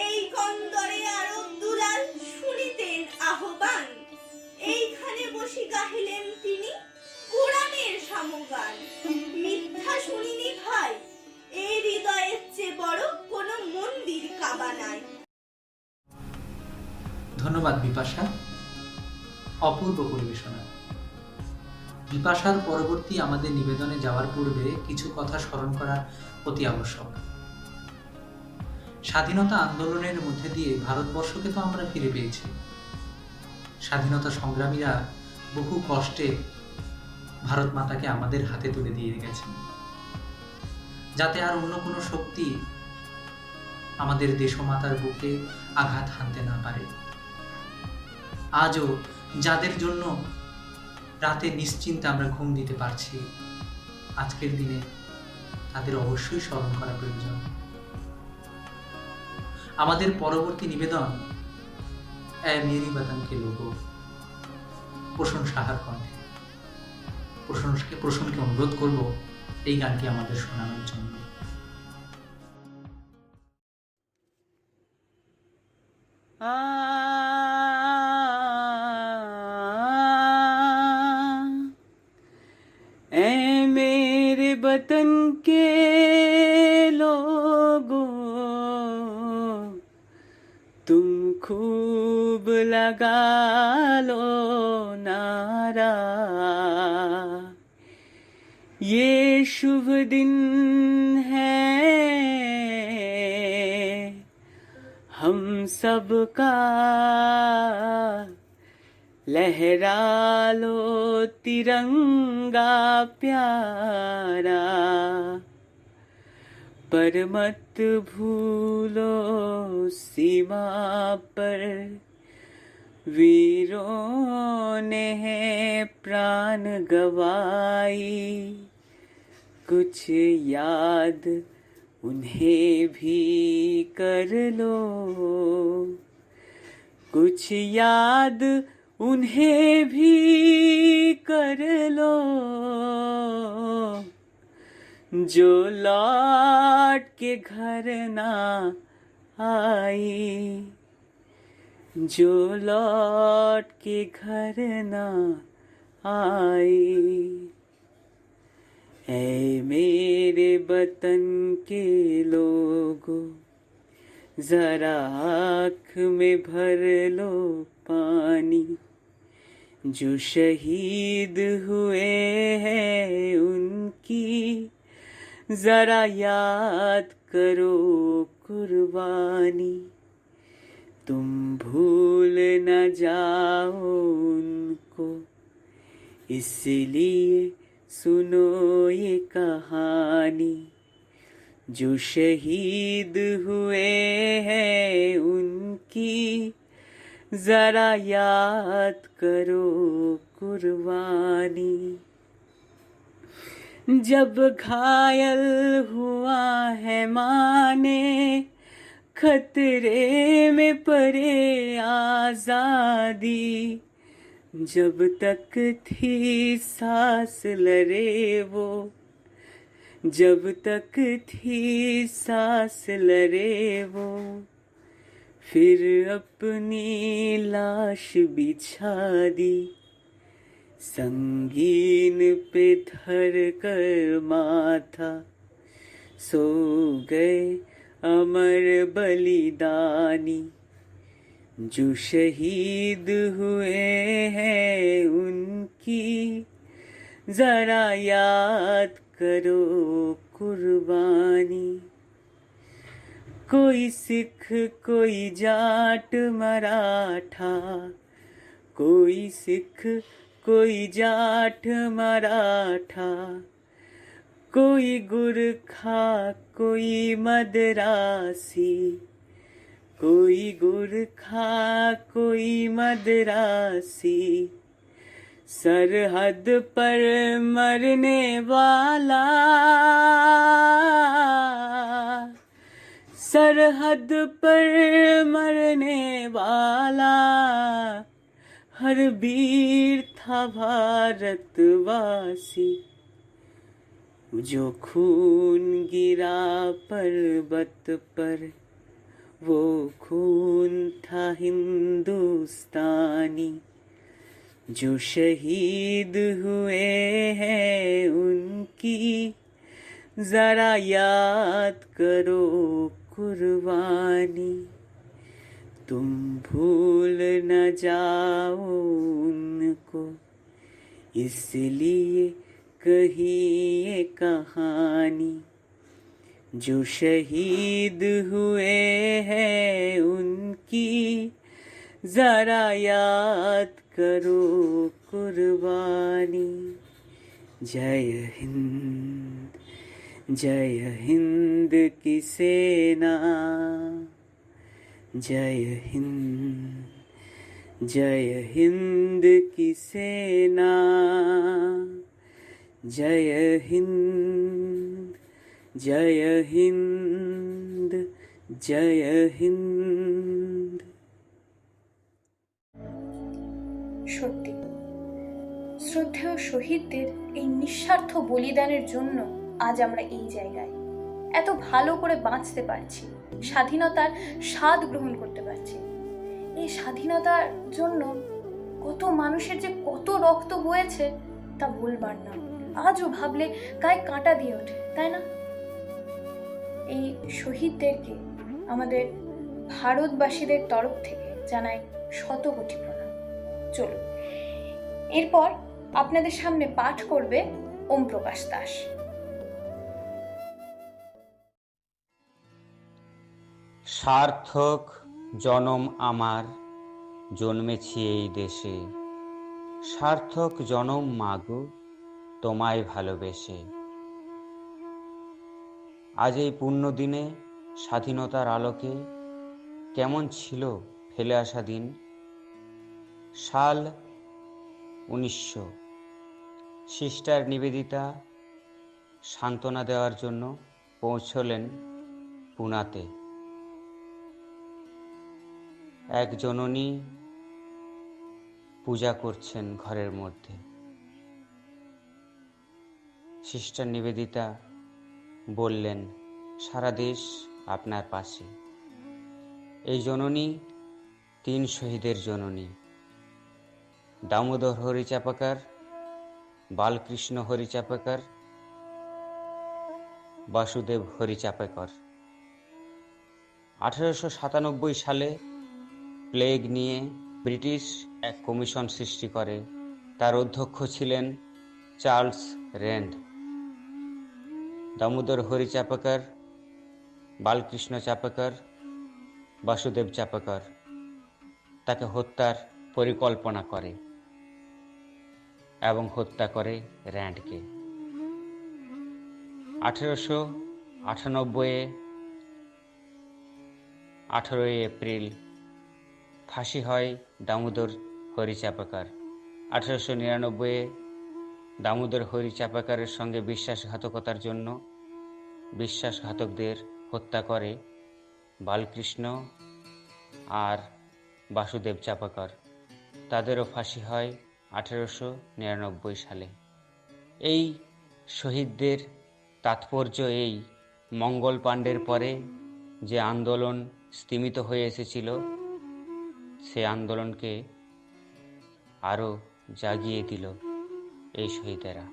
এই কন্দরে আরব দুলাল শুনিতেন আহ্বান, এইখানে বসি গাহিলেন তিনি কোরআনের সামগান। মিথ্যা শুনিনি ভাই, এই হৃদয়ের চেয়ে বড় কোনো মন্দির কাবা নাই। ধন্যবাদ বিপাশা, অপূর্ব পরিবেশনা। বিপাশার পরবর্তী আমাদের নিবেদনে যাওয়ার পূর্বে কিছু কথা স্মরণ করা অতি আবশ্যক। স্বাধীনতা আন্দোলনের মধ্যে দিয়ে ভারতবর্ষকে তো আমরা ফিরে পেয়েছি। স্বাধীনতা সংগ্রামীরা বহু কষ্টে ভারত মাতাকে আমাদের হাতে তুলে দিয়ে গেছেন, যাতে আর অন্য কোনো শক্তি আমাদের দেশমাতার বুকে আঘাত হানতে না পারে। আজও যাদের জন্য রাতে নিশ্চিন্তে আমরা ঘুম দিতে পারছি, আজকের দিনে তাদের অবশ্যই স্মরণ করা প্রয়োজন। আমাদের পরবর্তী নিবেদন এ মেরি বতনকে লোগো, প্রসূন সাহার কণ্ঠে। প্রসূনকে অনুরোধ করব এই গানটি আমাদের শোনানোর জন্য। ऐ मेरे वतन के लोगों, तुम खूब लगा लो नारा, ये शुभ दिन है हम सबका, लहरा लो तिरंगा प्यारा, पर मत भूलो सीमा पर वीरों ने है प्राण गवाई, कुछ याद उन्हें भी कर लो, कुछ याद उन्हें भी कर लो, जो लौट के घर ना आई, जो लौट के घर ना आई। ऐ मेरे वतन के लोगों, जरा आँख में भर लो पानी, जो शहीद हुए हैं उनकी जरा याद करो कुर्बानी, तुम भूल न जाओ उनको, इसलिए सुनो ये कहानी, जो शहीद हुए हैं उनकी जरा याद करो कुर्बानी। जब घायल हुआ है माने, खतरे में पड़े आजादी, जब तक थी सांस लरे वो, जब तक थी सांस लरे वो, फिर अपनी लाश बिछा दी, संगीन पे धर कर माथा, सो गए अमर बलिदानी, जो शहीद हुए हैं उनकी जरा याद करो कुर्बानी। कोई सिख कोई जाट मराठा, कोई सिख कोई जाट मराठा, कोई गुरखा कोई मदरासी, कोई गुरखा कोई मदरासी, सरहद पर मरने वाला, सरहद पर मरने वाला, हर वीर था भारतवासी, जो खून गिरा पर्वत पर वो खून था हिंदुस्तानी, जो शहीद हुए हैं उनकी जरा याद करो कुर्बानी, तुम भूल न जाओ उनको, इसलिए कही ये कहानी, जो शहीद हुए हैं उनकी जरा याद करो कुर्बानी। जय हिंद, जय हिंद की सेना, जय हिंद, जय हिंद की सेना, जय हिंद, जय हिंद, जय हिंद। সত্যি শ্রদ্ধেয় শহীদদের এই নিঃস্বার্থ বলিদানের জন্য আজ আমরা এই জায়গায় এত ভালো করে বাঁচতে পারছি, স্বাধীনতার স্বাদ গ্রহণ করতে পারছি। এই স্বাধীনতার জন্য কত মানুষের যে কত রক্ত বয়েছে তা বলবার না, আজও ভাবলে গায়ে কাঁটা দিয়ে ওঠে, তাই না? এই শহীদদেরকে আমাদের ভারতবাসীদের তরফ থেকে জানাই শত কোটি প্রণাম। চলুন এরপর আপনাদের সামনে পাঠ করবে ওম প্রকাশ দাস। সার্থক জনম আমার, জন্মেছি এই দেশে, সার্থক জনম মাগো তোমায় ভালোবেসে। আজ এই পুণ্য দিনে স্বাধীনতার আলোকে কেমন ছিল ফেলে আসা দিন। সাল 1900। সিস্টার নিবেদিতা সান্ত্বনা দেওয়ার জন্য পৌঁছলেন পুনাতে। এক জননী পূজা করছেন ঘরের মধ্যে। সিস্টার নিবেদিতা বললেন, সারা দেশ আপনার পাশে। এই জননী 3 শহীদের জননী, দামোদর হরিচাপাকার, বালকৃষ্ণ হরিচাপাকার, বাসুদেব হরিচাপাকর। 1897 সালে প্লেগ নিয়ে ব্রিটিশ এক কমিশন সৃষ্টি করে। তার অধ্যক্ষ ছিলেন চার্লস রেন্ড। দামোদর হরিচাপাকর, বালকৃষ্ণ চাপাকর, বাসুদেব চাপাকর তাকে হত্যার পরিকল্পনা করে এবং হত্যা করে র্যান্ডকে। 1898 18 এপ্রিল ফাঁসি হয় দামোদর হরিচাপাকর। 1899 দামোদর হরিচাপাকরের সঙ্গে বিশ্বাসঘাতকতার জন্য বিশ্বাসঘাতকদের হত্যা করে বালকৃষ্ণ আর বাসুদেব চাপাকর। তাদেরও ফাঁসি হয় 1899 সালে। এই শহীদদের তাৎপর্য এই, মঙ্গল পাণ্ডের পরে যে আন্দোলন স্তিমিত হয়ে এসেছিল সে আন্দোলনকে আরও জাগিয়ে দিল এই শহীদেরা।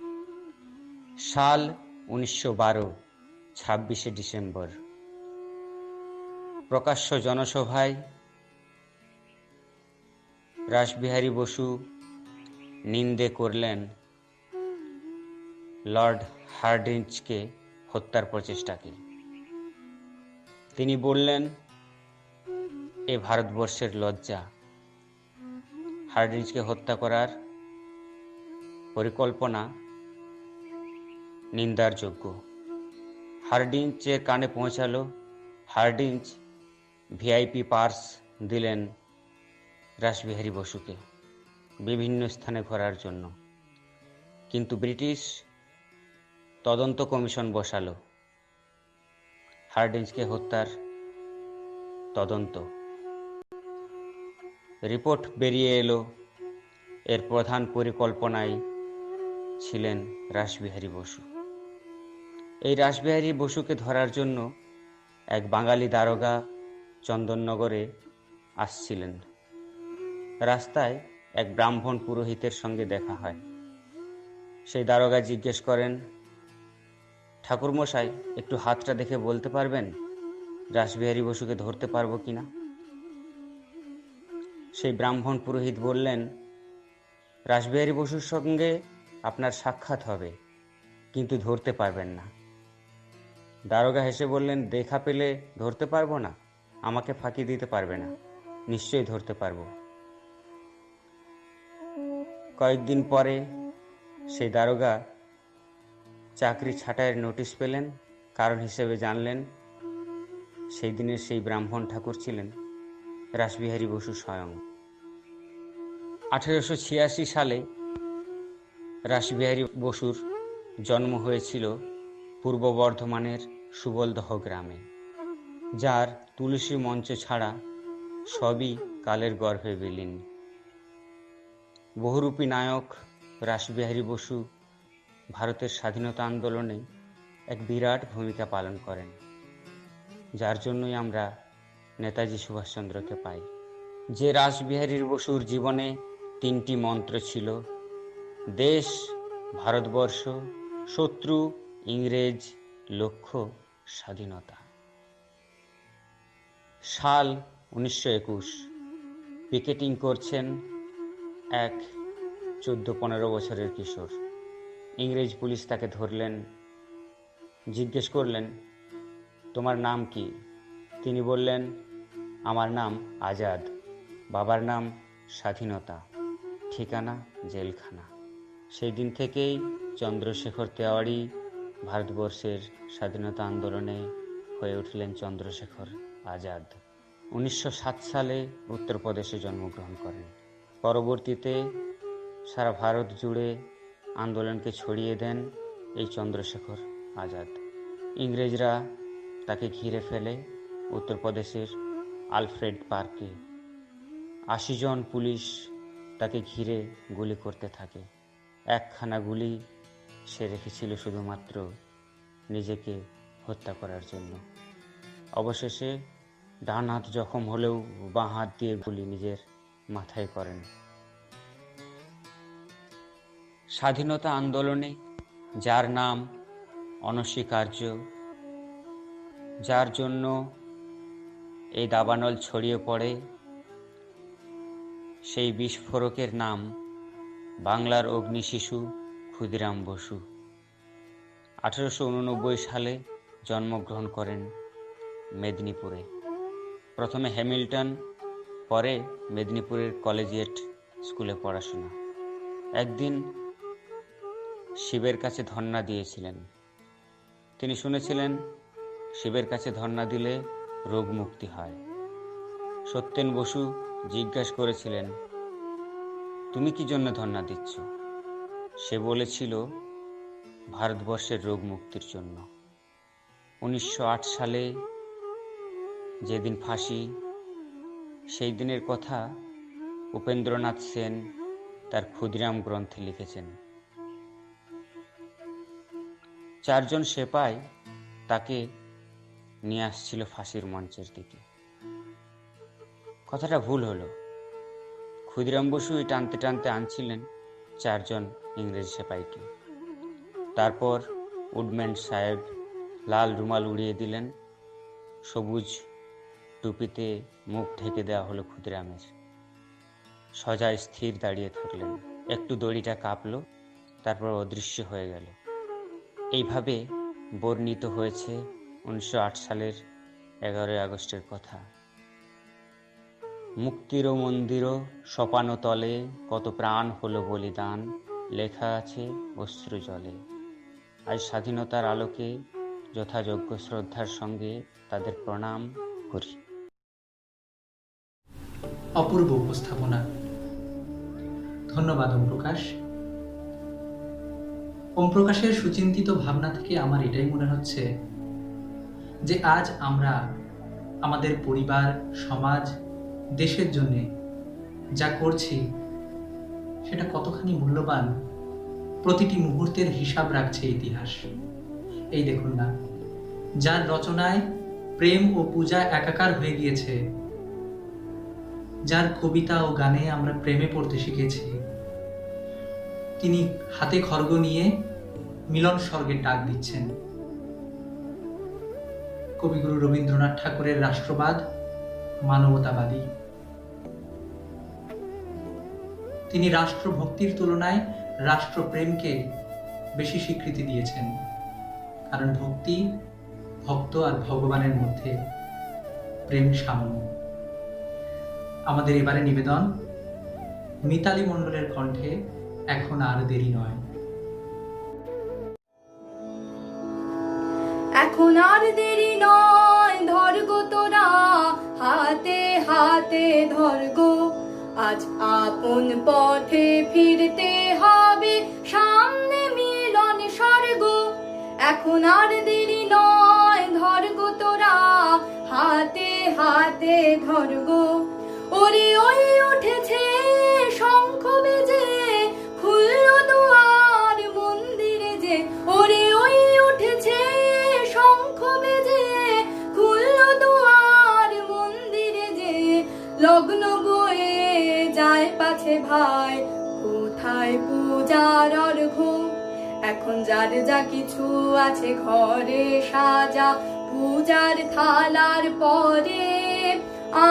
সাল 1912, 26 ডিসেম্বর প্রকাশ্য জনসভায় রাসবিহারী বসু নিন্দে করলেন লর্ড হার্ডিঞ্জকে হত্যার প্রচেষ্টাকে। তিনি বললেন, এ ভারতবর্ষের লজ্জা। হার্ডিঞ্জকে হত্যা করার পরিকল্পনা নিন্দার যোগ্য। হার্ডিঞ্জের কানে পৌঁছালো। হার্ডিঞ্জ ভিআইপি পাস দিলেন রাসবিহারী বসুকে বিভিন্ন স্থানে ঘোরার জন্য। কিন্তু ব্রিটিশ তদন্ত কমিশন বসালো হার্ডিঞ্জকে হত্যার তদন্ত। রিপোর্ট বেরিয়ে এলো, এর প্রধান পরিকল্পনায় ছিলেন রাসবিহারী বসু। এই রাসবিহারী বসুকে ধরার জন্য এক বাঙালি দারোগা চন্দননগরে আসছিলেন। রাস্তায় এক ব্রাহ্মণ পুরোহিতের সঙ্গে দেখা হয়। সেই দারোগা জিজ্ঞেস করেন, ঠাকুরমশাই, একটু হাতটা দেখে বলতে পারবেন রাসবিহারী বসুকে ধরতে পারবো কিনা? সেই ব্রাহ্মণ পুরোহিত বললেন, রাসবিহারী বসুর সঙ্গে আপনার সাক্ষাৎ হবে, কিন্তু ধরতে পারবেন না। দারোগা হেসে বললেন, দেখা পেলে ধরতে পারবো না? আমাকে ফাঁকি দিতে পারবে না, নিশ্চয়ই ধরতে পারবো। কয়েকদিন পরে সেই দারোগা চাকরি ছাঁটাইয়ের নোটিশ পেলেন। কারণ হিসেবে জানলেন সেই দিনের সেই ব্রাহ্মণ ঠাকুর ছিলেন রাসবিহারী বসু স্বয়ং। 1886 সালে রাসবিহারী বসুর জন্ম হয়েছিল পূর্ব বর্ধমানের সুবলদহ গ্রামে, যার তুলসী মঞ্চ ছাড়া সবই কালের গর্ভে বিলীন। বহুরূপী নায়ক রাসবিহারী বসু ভারতের স্বাধীনতা আন্দোলনে এক বিরাট ভূমিকা পালন করেন, যার জন্যই আমরা নেতাজি সুভাষচন্দ্রকে পাই। যে রাসবিহারী বসুর জীবনে 3টি মন্ত্র ছিল: দেশ, ভারতবর্ষ, শত্রু, ইংরেজ, লক্ষ্য, স্বাধীনতা। সাল 1921, পিকেটিং করছেন এক 14-15 বছরের কিশোর। ইংরেজ পুলিশ তাকে ধরলেন, জিজ্ঞেস করলেন, তোমার নাম কি? তিনি বললেন, আমার নাম আজাদ, বাবার নাম স্বাধীনতা, ঠিকানা জেলখানা। সেই দিন থেকেই চন্দ্রশেখর তেওয়ারি ভারতবর্ষের স্বাধীনতা আন্দোলনে হয়ে উঠলেন চন্দ্রশেখর আজাদ। 1907 সালে উত্তরপ্রদেশে জন্মগ্রহণ করেন। পরবর্তীতে সারা ভারত জুড়ে আন্দোলনকে ছড়িয়ে দেন এই চন্দ্রশেখর আজাদ। ইংরেজরা তাকে ঘিরে ফেলে উত্তরপ্রদেশের আলফ্রেড পার্কে। 80 জন পুলিশ তাকে ঘিরে গুলি করতে থাকে। একখানা গুলি সে রেখেছিল শুধুমাত্র নিজেকে হত্যা করার জন্য। অবশেষে ডান হাত জখম হলেও বাঁ হাত দিয়ে গুলি নিজের মাথায় করেন। স্বাধীনতা আন্দোলনে যার নাম অনস্বীকার্য, যার জন্য এই দাবানল ছড়িয়ে পড়ে, সেই বিস্ফোরকের নাম বাংলার অগ্নিশিশু ক্ষুদিরাম বসু। 1889 সালে জন্মগ্রহণ করেন মেদিনীপুরে। প্রথমে হ্যামিল্টন, পরে মেদিনীপুরের কলেজিয়েট স্কুলে পড়াশোনা। একদিন শিবের কাছে ধর্ণা দিয়েছিলেন। তিনি শুনেছিলেন শিবের কাছে ধর্ণা দিলে রোগ মুক্তি হয়। সত্যেন বসু জিজ্ঞাসা করেছিলেন, তুমি কি জন্য ধর্ণা দিচ্ছ? সে বলেছিল, ভারতবর্ষের রোগ মুক্তির জন্য। 1908 সালে যেদিন ফাঁসি, সেই দিনের কথা উপেন্দ্রনাথ সেন তার ক্ষুদিরাম গ্রন্থে লিখেছেন। 4 জন সেপাই তাকে নিয়ে আসছিল ফাঁসির মঞ্চের দিকে। কথাটা ভুল হলো। ক্ষুদিরাম বসুই টানতে টানতে আনছিলেন 4 জন ইংরেজ সেপাইকে। তারপর উডম্যান সাহেব লাল রুমাল উড়িয়ে দিলেন, সবুজ টুপিতে মুখ ঢেকে দেওয়া হলো ক্ষুদিরামের। সজা স্থির দাঁড়িয়ে থাকলেন। একটু দড়িটা কাঁপলো, তারপর অদৃশ্য হয়ে গেল। এইভাবে বর্ণিত হয়েছে 1908 সালের 11 আগস্টের কথা। মুক্তির মন্দির সপান তলে কত প্রাণ হলো বলিদান, লেখা আছে অশ্রু জলে। আজ স্বাধীনতার আলোকে যথাযোগ্য শ্রদ্ধার সঙ্গে তাদের প্রণাম করি। অপূর্ব উপস্থাপনা, ধন্যবাদ ওম প্রকাশ। ওম প্রকাশের সুচিন্তিত ভাবনা থেকে আমার এটাই মনে হচ্ছে যে আজ আমরা আমাদের পরিবার, সমাজ, দেশের জন্য যা করছি সেটা কতখানি মূল্যবান, প্রতিটি মুহূর্তের হিসাব রাখছে ইতিহাস। এই দেখুন না, যার রচনায় প্রেম ও পূজা একাকার হয়ে গিয়েছে, যার কবিতা ও গানে আমরা প্রেমে পড়তে শিখেছি, তিনি হাতে খড়গ নিয়ে মিলন স্বর্গের ডাক দিচ্ছেন। কবিগুরু রবীন্দ্রনাথ ঠাকুরের রাষ্ট্রবাদ মানবতাবাদী। তিনি রাষ্ট্রভক্তির তুলনায় রাষ্ট্রপ্রেমকে বেশি স্বীকৃতি দিয়েছেন, কারণ ভক্তি ভক্ত আর ভগবানের মধ্যে, প্রেম সাম্য। আমাদের এবারে নিবেদন মিতালি মণ্ডলের কণ্ঠে এখন আর দেরি নয়। এখন আর দেরি নয়, ধরগো তোরা হাতে হাতে ধরগো, আজ আপন পথে ফিরতে হবে, সামনে মিলন স্বর্গ। এখন আর দেরি নয়, ধরগো তোরা হাতে হাতে ধরগো। ওরে ওই উঠেছে শঙ্খ বেজে, খুললো দুয়ার মন্দিরে যে। ওরে ওই উঠেছে শঙ্খ বেজে, খুললো দুয়ার মন্দিরে যে। লগ্ন বয়ে যায় পাছে ভাই, কোথায় পূজার অর্ঘ্য। এখন যার যা কিছু আছে ঘরে সাজা, পূজার থালার পরে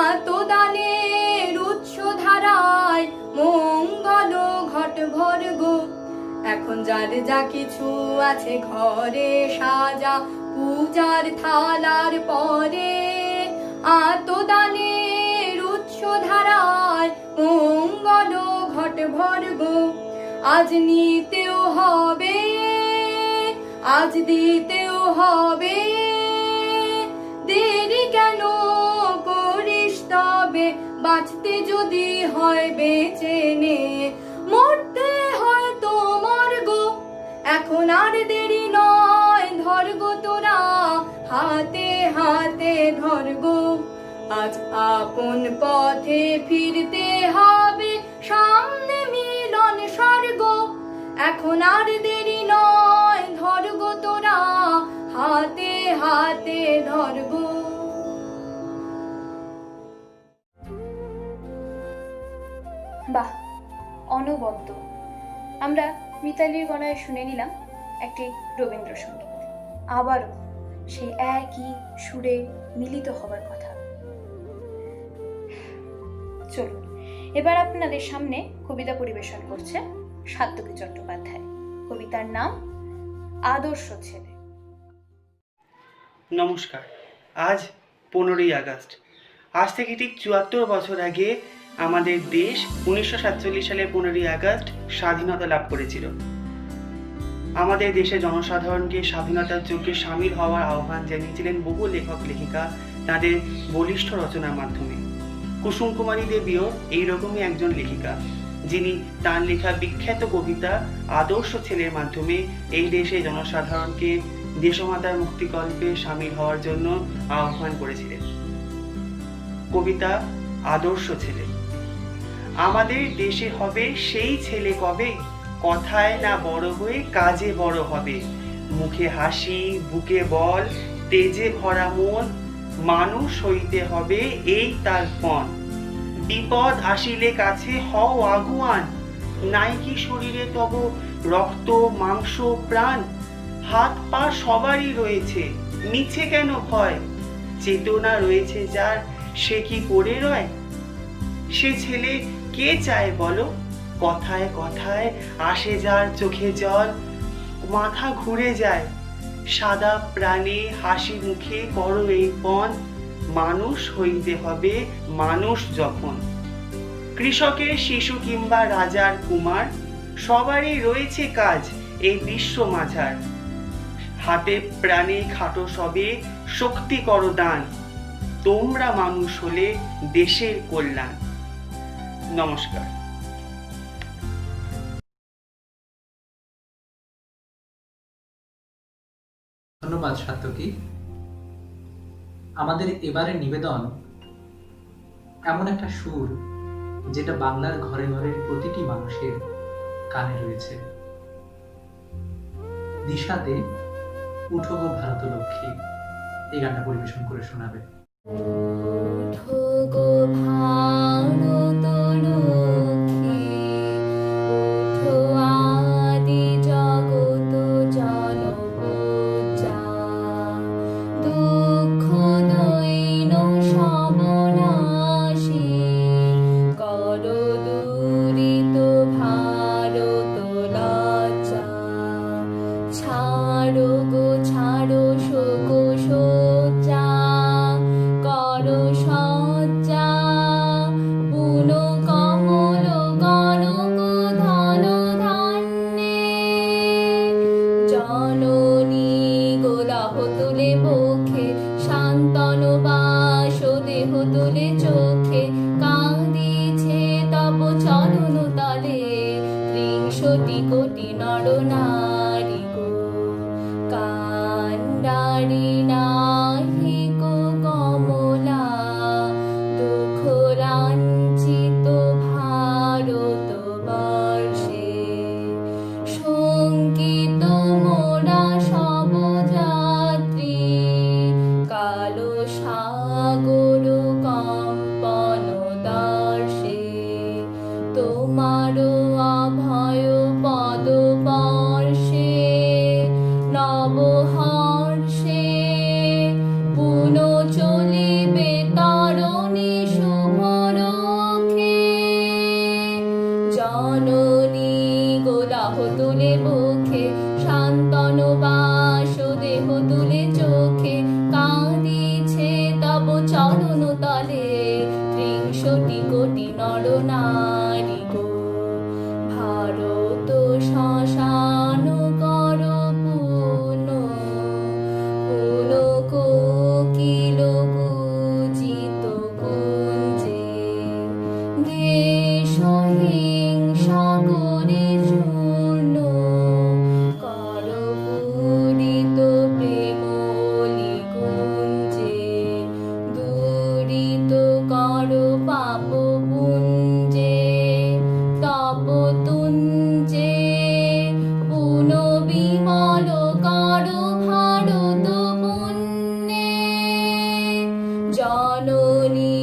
আত্মদানের উৎস ধারায় মঙ্গল ঘট ভরগো। এখন যার যা কিছু আছে ঘরে সাজা, পূজার থালার পরে আত্মদানের উৎস ধারায় মঙ্গল ঘট ভরগো। আজ নিতেও হবে, আজ দিতেও হবে, দেরি কেন করিস তবে। বাঁচতে যদি হয় বেঁচে নে, মরতে হয় তো মরগো। এখন আর দেরি নয়, ধরগো তোরা হাতে হাতে ধরগো। আজ আপন পথে ফিরতে হবে, সামনে মিলন স্বর্গ। এখন আর দেরি নয়, ধরগো তোরা হাতে হাতে ধরগো। বাহ, অনবদ্য। আমরা মিতালির গলায় শুনে নিলাম একটি রবীন্দ্রসঙ্গীত। আবারও সেই একই সুরে মিলিত হবার কথা। চলুন এবার আপনাদের সামনে কবিতা পরিবেশন করছে সাত্যকী চট্টোপাধ্যায়। কবিতার নাম আদর্শ ছেলে। নমস্কার। আজ 15ই আগস্ট। আজ থেকে ঠিক 74 বছর আগে আমাদের দেশ 1947 সালে 15ই আগস্ট স্বাধীনতা লাভ করেছিল। আমাদের দেশের জনসাধারণকে স্বাধীনতার যুগে সামিল হওয়ার আহ্বান জানিয়েছিলেন বহু লেখক লেখিকা তাদের বলিষ্ঠ রচনার মাধ্যমে। কুসুম কুমারী দেবীও এইরকমই একজন লেখিকা, যিনি তার লেখা বিখ্যাত কবিতা আদর্শ ছেলের মাধ্যমে এই দেশের জনসাধারণকে দেশমাতার মুক্তিকল্পে সামিল হওয়ার জন্য আহ্বান করেছিলেন। কবিতা আদর্শ ছেলে। আমাদের দেশে হবে সেই ছেলে কবে, কথায় না বড় হয়ে কাজে বড় হবে। মুখে হাসি, বুকে বল, তেজে ভরা মন, মানুষ হইতে হবে এই তার পণ। বিপদ আসিলে কাছে হও আগুয়ান, নাই কি শরীরে তব রক্ত মাংস প্রাণ। হাত পা সবারই রয়েছে, মিছে কেন ভয়। চেতনা রয়েছে যার, সে কি পড়ে রয়। সে ছেলে কে চায় বলো, কথায় কথায় আসে যার চোখে জল। মাথা ঘুরে যায়, সাদা প্রাণে হাসি মুখে করো এই পণ। মানুষ হইতে হবে মানুষ যখন। কৃষকের শিশু কিংবা রাজার কুমার, সবারই রয়েছে কাজ এই বিশ্ব মাঝার। হাতে প্রাণে খাটো সবে, শক্তি করো দান। তোমরা মানুষ হলে দেশের কল্যাণ। নমস্কার। ধন্যবাদ সাত্যকী। আমাদের এবারের নিবেদন এমন একটা সুর যেটা বাংলার ঘরে ঘরে প্রতিটি মানুষের কানে রয়েছে। দিশা দে, উঠো গো ভারত লক্ষ্মী, এই গানটা পরিবেশন করে শোনাবে। উঠো গো ভারত লক্ষ্মী, উঠো আদি জগত জনপূজা। দুঃখ দৈন সমনাশী, করো দুরিত ভারত লজ্জা। ছাড়ো গো ছাড়ো শোক শয্যা, করো সজ্জা পুন কমল ত্রিংশতি কোটি নর নারী গো কান্ডারি নাহি গো কমলা দুঃখ লাঞ্ছিত ভারতবর্ষে শঙ্কিত মোরা সব যাত্রী কালো সাগর কম্পন দর্শে তোমার অভয় পদ পর্শে নবহর্ষে পুন চলিবে তরণী শুভরক্ষে জননী গোলাহ তুলে মুখে শান্তন বাস দেহ তুলে চোখে কাঁদিছে তব চরণ তলে ত্রিংশতি কোটি নর নারী গো ভারত শ্মশান কর পুন পুন কোকিল কুজিত কুঞ্জে দেশ হিংসা করে চূর্ণ কর পূরিত প্রেম কুঞ্জে দূরিত কর পাপ পুঞ্জে তপ তুঞ্জে পুন বিমল কর ভারত পুণ্যে জননী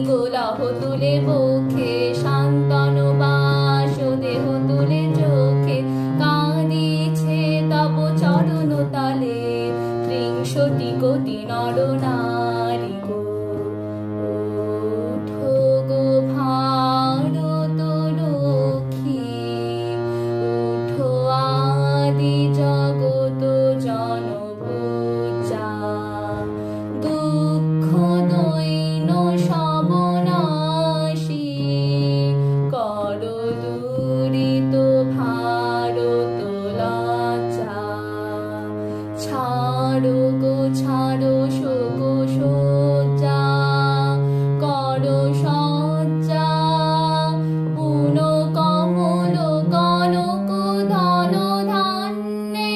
গোলাহ তুলে মুখে শান্তন বাস দেহ তুলে চোখে কাঁদিছে তব চরণ তলে ত্রিংশতি কোটি নর নারী গো ওঠো গো ভারত লক্ষ্মী ওঠো আদি জগত জনপূজা দুঃখ দৈন সবনাশী কর দূরিত ভারত লজ্জা ছাড়ো গো ছাড়ো শোক সজ্জা কর সজ্জা পুন কমল কনক ধন ধান্যে।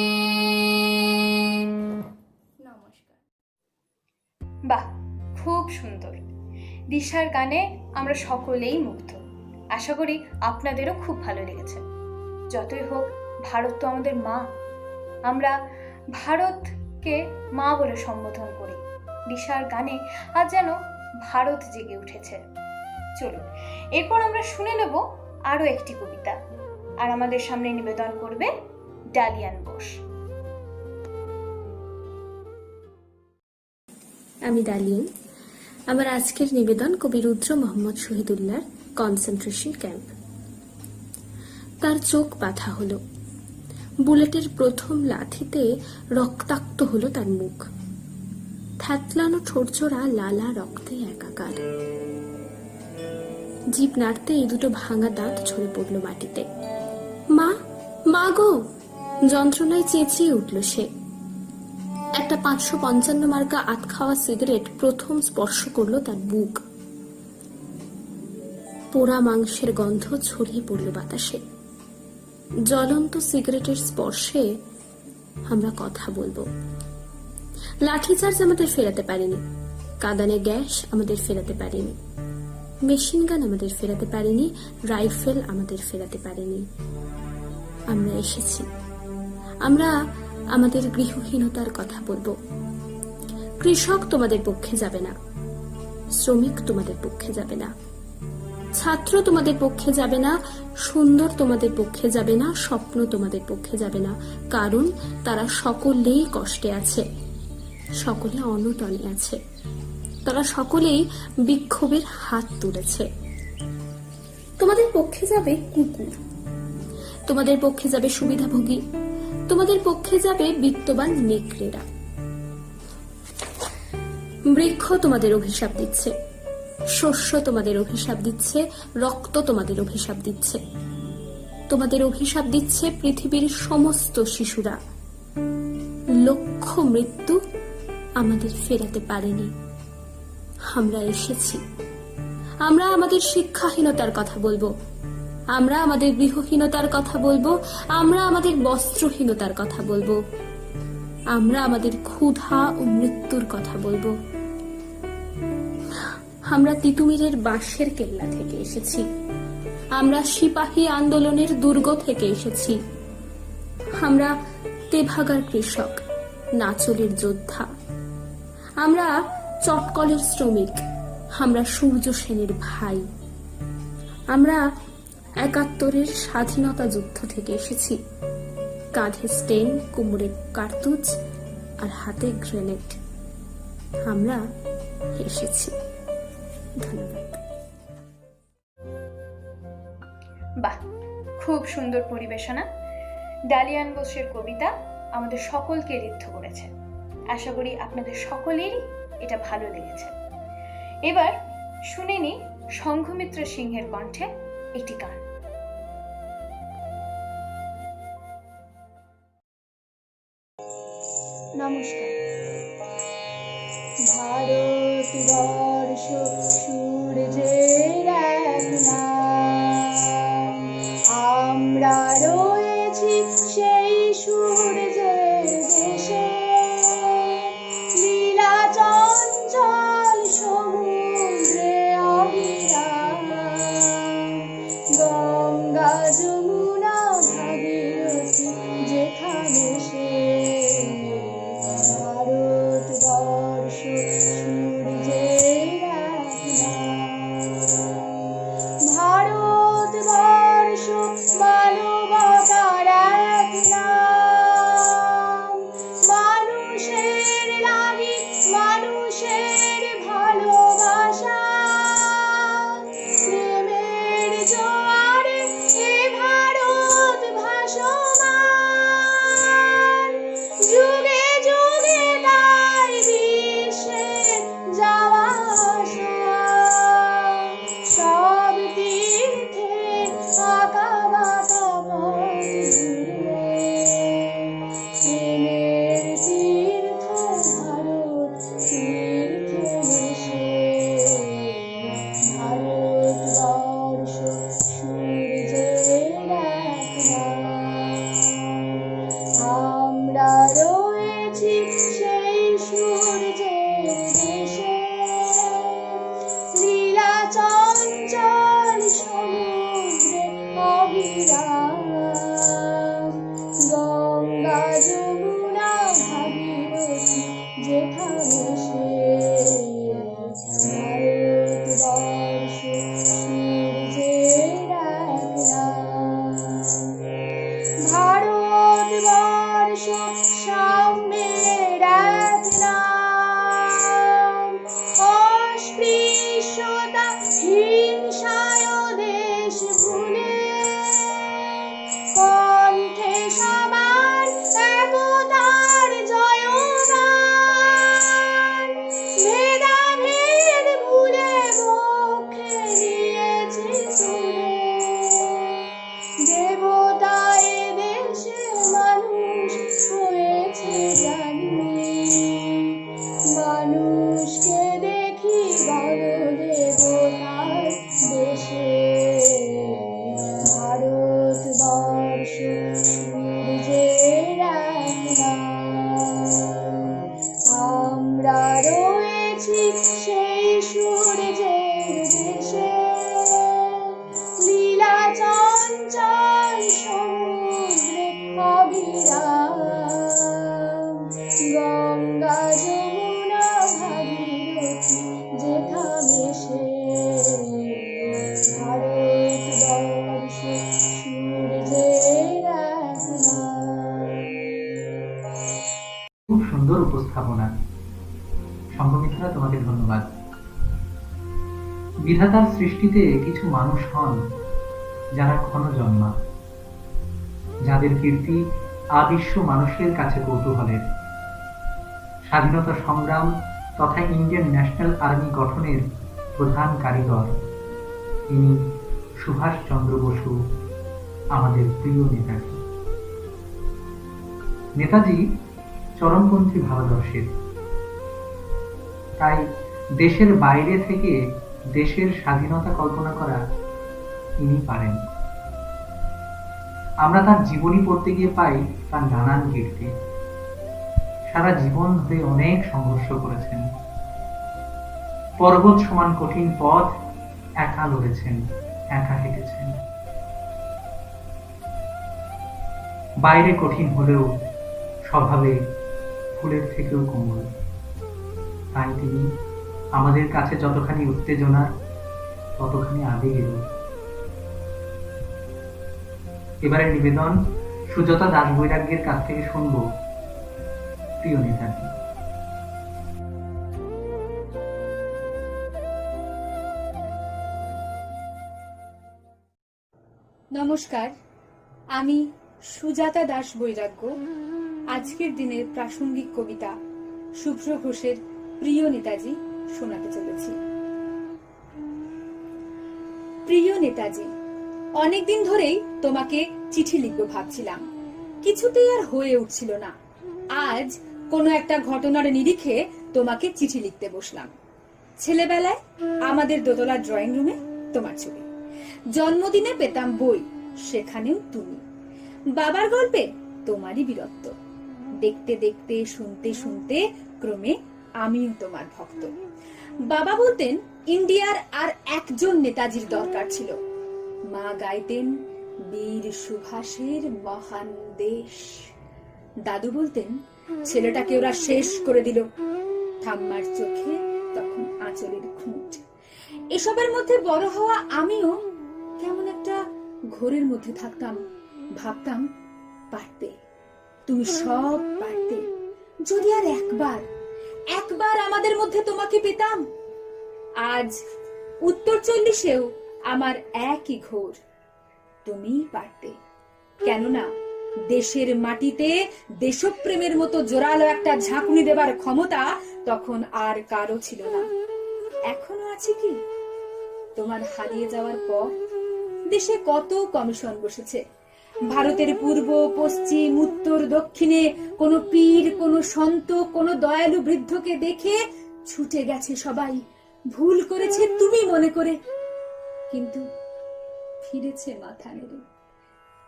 নমস্কার। বাহ, খুব সুন্দর। দিশার গানে আমরা সকলেই মুগ্ধ। আশা করি আপনাদেরও খুব ভালো লেগেছে। যতই হোক, ভারত তো আমাদের মা। আমরা ভারতকে মা বলে সম্বোধন করি। দিশার গানে আজ যেন ভারত জেগে উঠেছে। চলুন, এরপর আমরা শুনে নেব আরও একটি কবিতা, আর আমাদের সামনে নিবেদন করবে ডালিয়ান বোস। আমি ডালিয়ান। আমার আজকের নিবেদন কবি রুদ্র মোহাম্মদ শহীদুল্লাহর কনসেন্ট্রেশন ক্যাম্প। তার চোখ বাঁধা হলো, বুলেটের প্রথম লাথিতে রক্তাক্ত হলো তার মুখ, থ্যাতলানো ঠোঁটজোড়া লালা রক্তে একাকার। জিভ নাড়তে এই দুটো ভাঙা দাঁত ঝরে পড়ল মাটিতে। মা, মা গো! যন্ত্রণায় চেঁচিয়ে উঠল সে। একটা 555 মার্কা আত খাওয়া সিগারেট প্রথম স্পর্শ করলো তার বুক। পোড়া মাংসের গন্ধ ছড়িয়ে পড়ল বাতাসে। জ্বলন্ত সিগারেটের স্পর্শে আমরা কথা বলবো। লাঠিচার্জ আমাদের ফেরাতে পারেনি, কাঁদানে গ্যাস আমাদের ফেরাতে পারেনি, মেশিন গান আমাদের ফেরাতে পারেনি, রাইফেল আমাদের ফেরাতে পারেনি। আমরা এসেছি। আমরা আমাদের গৃহহীনতার কথা বলবো। কৃষক তোমাদের পক্ষে যাবে না, শ্রমিক তোমাদের পক্ষে যাবে না, ছাত্র তোমাদের পক্ষে যাবে না, সুন্দর তোমাদের পক্ষে যাবে না, স্বপ্ন তোমাদের পক্ষে যাবে না, কারণ তারা সকলেই কষ্টে আছে, সকলে অনটনে আছে, তারা সকলেই বিক্ষোভের হাত তুলেছে। তোমাদের পক্ষে যাবে কুকুর, তোমাদের পক্ষে যাবে সুবিধাভোগী, তোমাদের পক্ষে যাবে বিত্তবান নেকড়েরা। বৃক্ষ তোমাদের অভিশাপ দিচ্ছে, শস্য তোমাদের অভিশাপ দিচ্ছে, রক্ত তোমাদের অভিশাপ দিচ্ছে, তোমাদের অভিশাপ দিচ্ছে পৃথিবীর সমস্ত শিশুরা। লক্ষ মৃত্যু আমাদের ফেরাতে পারেনি। আমরা এসেছি। আমরা আমাদের শিক্ষাহীনতার কথা বলবো, আমরা আমাদের গৃহহীনতার কথা বলবো, আমরা আমাদের বস্ত্রহীনতার কথা বলবো, আমরা আমাদের ক্ষুধা ও মৃত্যুর কথা বলবো। আমরা তিতুমিরের বাঁশের কেল্লা থেকে এসেছি, আমরা সিপাহী আন্দোলনের দুর্গ থেকে এসেছি, আমরা তেভাগার কৃষক, নাচলের যোদ্ধা, আমরা চটকলের শ্রমিক, আমরা সূর্য সেনের ভাই, আমরা ৭১-এর স্বাধীনতা যুদ্ধ থেকে এসেছি, কাঁধে স্টেন, কোমরে কার্তুজ আর হাতে গ্রেনেড। আমরা এসেছি। ধন্যবাদ। বাহ, খুব সুন্দর পরিবেশনা। ডালিয়ান বোসের কবিতা আমাদের সকলকে ঋদ্ধ করেছে। আশা করি আপনাদের সকলেরই এটা ভালো লেগেছে। এবার শুনে নি সংঘমিত্র সিংহের কণ্ঠে একটি গান। নমস্কার। ভারতবর্ষ সূর্যের এক নাম, আমরা রয়েছি সেই সূর্যের দেশে, লীলা চঞ্চল সমুদ্রে অবিরাম, গঙ্গা যমুনা ভাগীরথী যেখানে সে, ভারতবর্ষ সূর্যের এক নাম, ভারতবর্ষ মানবতার এক নাম, মানুষের লাগি মানুষের ভালোবাসা, প্রেমের জোয়ারে এ ভারত ভাসমান, যুগে যুগে তাই বিশ্বের যাওয়া আসা, সব তীর্থের আঁকা বাঁকা পথ ঘুরে, প্রেমের তীর্থ ভারত তীর্থে মিশে, ভারতবর্ষ সূর্যের এক নাম, আমরা রয়েছি সেই সূর্যের দেশে, লীলা চঞ্চল সমুদ্রে অবিরাম, গঙ্গা যমুনা ভাগীরথী যেখানে সে, ভারতবর্ষ সূর্যের এক নাম, ভারতবর্ষ সাম্যের এক নাম, অস্পৃশ্যতা হিংসায় দেশ ভুলে, কণ্ঠে সবার একতার জয়গান, ভেদাভেদ ভুলে বক্ষে নিয়েছে তুলে, দেবতায় দেশে মানুষ হয়েছে জানি, মানুষকে দেখি বড় দেবতার দেশে, ভারতবর্ষ সূর্যের এক নাম, আমরা রয়েছি সেই সূর্যের দেশে, লীলা চঞ্চল সমুদ্রে অবিরাম, গঙ্গা যমুনা ভাগীরথী যেখানে সে, ভারতবর্ষ সূর্যের এক নাম। খুব সুন্দর উপস্থাপনা। সংঘমিত্রা, তোমাকে ধন্যবাদ। বিধাতার সৃষ্টিতে কিছু মানুষ হন যারা ক্ষণজন্মা, যাদের কীর্তি আবিশ্ব মানুষের কাছে কৌতূহলের। স্বাধীনতা সংগ্রাম তথা ইন্ডিয়ান ন্যাশনাল আর্মি গঠনের প্রধান কারিগর তিনি সুভাষচন্দ্র বসু, আমাদের প্রিয় নেতাজি। নেতাজি চরমপন্থী ভাবাদর্শের, তাই দেশের বাইরে থেকে দেশের স্বাধীনতা কল্পনা করা ইনি পারেন। আমরা তার জীবনী পড়তে গিয়ে পাই তার নানান কীর্তি। সারা জীবন ধরে অনেক সংঘর্ষ করেছেন, পর্বত সমান কঠিন পথ একা লড়েছেন, একা হেঁটেছেন। বাইরে কঠিন হলেও স্বভাবে ফুলের থেকেও কোমল। তাই তিনি আমাদের কাছে যতখানি উত্তেজনা ততখানি আবেগের। এবারে নিবেদন সুজাতা দাস বৈরাগ্যের কাছ থেকে শুনবো প্রিয় নেতাজি। নমস্কার, আমি সুজাতা দাস বৈরাগ্য আজকের দিনের প্রাসঙ্গিক কবিতা শুভ্র ঘোষের প্রিয় নেতাজি শোনাতে চলেছি। প্রিয় নেতাজি, অনেকদিন ধরেই তোমাকে চিঠি লিখবো ভাবছিলাম, কিছুতেই আর হয়ে উঠছিল না। আজ কোনো একটা ঘটনার নিরিখে তোমাকে চিঠি লিখতে বসলাম। ছেলেবেলায় আমাদের দোতলা ড্রয়িং রুমে তোমার ছবি, জন্মদিনে পেতাম বই, সেখানেও তুমি, বাবার গল্পে তোমারই বীরত্ব। দেখতে দেখতে শুনতে শুনতে ক্রমে আমিও তোমার ভক্ত। বাবা বলতেন ইন্ডিয়ার আর একজন নেতাজির দরকার ছিল। মা গাইতেন বীর সুভাষের মহান দেশ। দাদু বলতেন ছেলেটাকে ওরা শেষ করে দিল। ঠাম্মার চোখে তখন আঁচলের খুঁট। এসবের মধ্যে বড় হওয়া আমিও কেমন একটা ঘোরের মধ্যে থাকতাম, ভাবতাম পারতে, তুমি সব পারতে, যদি আর একবার আমাদের মধ্যে তোমাকে পেতাম। আজ উত্তর 40-এও আমার একই ঘোর, তুমিই পারতে। কেননা দেশের মাটিতে দেশপ্রেমের মতো জোরালো একটা ঝাঁকুনি দেবার ক্ষমতা তখন আর কারো ছিল না। এখনো আছে কি? তোমার হারিয়ে যাওয়ার পর দেশে কত কমিশন বসেছে। ভারতের পূর্ব পশ্চিম উত্তর দক্ষিণে কোনো পীর, কোনো সন্ত, কোনো দয়ালু বৃদ্ধকে দেখে ছুটে গেছে সবাই, ভুল করেছে তুমি মনে করে, কিন্তু ফিরেছে মাথা নেড়ে।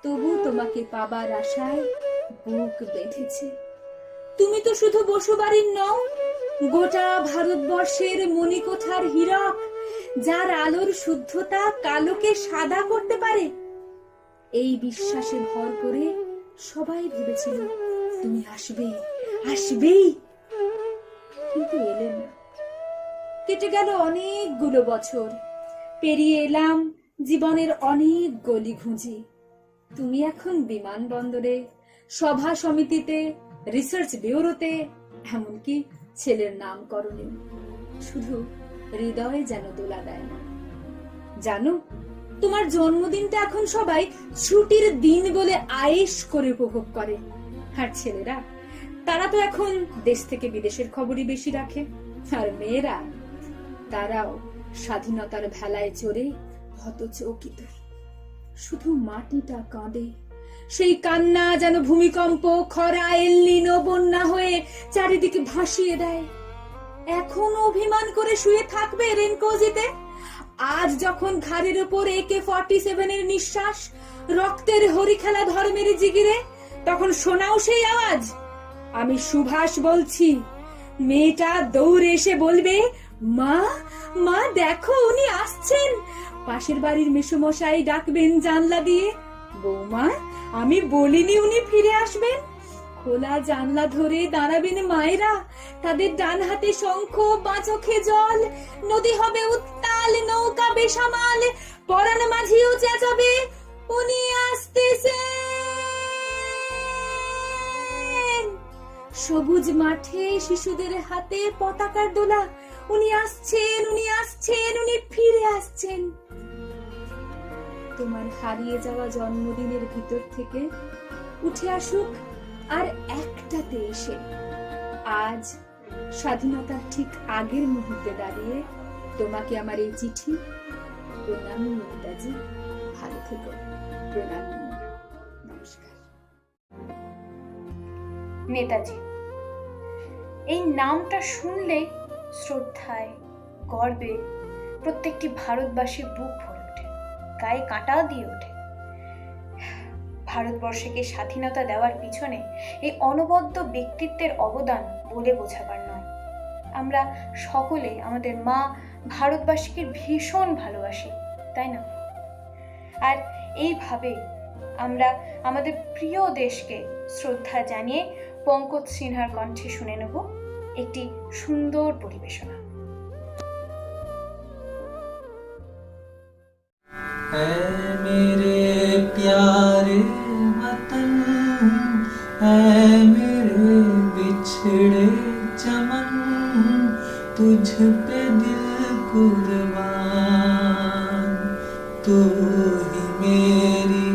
তবু তোমাকে পাবার আশায় বুক বেঁধেছে। তুমি তো শুধু বসুবাড়ির নও, গোটা ভারতবর্ষের মণিকোঠার হীরক, যার আলোর শুদ্ধতা কালোকে সাদা করতে পারে। এই বিশ্বাসে ভর করে সবাই ভেবেছিল তুমি আসবেই, কিন্তু এলে না। কেটে গেল অনেকগুলো বছর, পেরিয়ে এলাম জীবনের অনেক গলি ঘুঁজি। তুমি এখন বিমানবন্দরে, সভা সমিতিতে, রিসার্চ ব্যুরোতে, এমনকি ছেলের নামকরণে। শুধু হৃদয়ে যেন দোলা দেয় না। জানো, তোমার জন্মদিনটা এখন সবাই ছুটির দিন বলে আয়েশ করে উপভোগ করে। আর ছেলেরা, তারা তো এখন দেশ থেকে বিদেশের খবরই বেশি রাখে। আর মেয়েরা, তারাও স্বাধীনতার ভেলায় চড়ে হতচকিত। শুধু মাটিটা কাঁদে, সেই কান্না যেন ভূমিকম্প, খরা, এলনিনো, বন্যা হয়ে চারিদিকে ভাসিয়ে দেয়। এখন অভিমান করে শুয়ে থাকবে রেনকোজিতে? আজ যখন ঘাড়ের উপর AK-47 এর নিঃশ্বাস, রক্তের হরিখেলা ধর্মের জিগিরে, তখন শোনাও সেই আওয়াজ, আমি সুভাষ বলছি। মেয়েটা দৌড়ে এসে বলবে, মা মা দেখো উনি আসছেন। পাশের বাড়ির মেসোমশাই ডাকবেন জানলা দিয়ে, বৌমা আমি বলিনি উনি ফিরে আসবেন। খোলা জানলা ধরে দাঁড়াবেন মায়েরা, তাদের ডান হাতে শঙ্খ, বাঁ চোখে জল। নদী হবে উত্তাল, নৌকা বেসামাল, পরাণ মাঝিও চেঁচাবে, উনি আসতেছেন। সবুজ মাঠে শিশুদের হাতে পতাকার দোলা, উনি আসছেন, উনি আসছেন, উনি ফিরে আসছেন। তোমার হারিয়ে যাওয়া জন্মদিনের ভিতর থেকে উঠে আসুক আর একটাতে এসে। আজ স্বাধীনতার ঠিক আগের মুহূর্তে দাঁড়িয়ে তোমাকে আমার এই চিঠি। প্রণাম নেতাজি, ভালো থেকো। প্রণাম, নমস্কার। নেতাজি, এই নামটা শুনলেই শ্রদ্ধায়, গর্বে প্রত্যেকটি ভারতবাসীর বুক ভরে ওঠে, গায়ে কাঁটা দিয়ে ওঠে। ভারতবর্ষকে স্বাধীনতা দেওয়ার পিছনে এই অনবদ্য ব্যক্তিত্বের অবদান বলে বোঝাবার নয়। আমরা সকলে আমাদের মা ভারতবাসীকে ভীষণ ভালোবাসি, তাই না? আর এইভাবে আমরা আমাদের প্রিয় দেশকে শ্রদ্ধা জানিয়ে পঙ্কজ সিনহার কণ্ঠে শুনে নেব একটি সুন্দর পরিবেশনা। ऐ मेरे प्यारे वतन, ऐ मेरे बिछड़े चमन, तुझ पे दिल कुर्बान, तू ही मेरी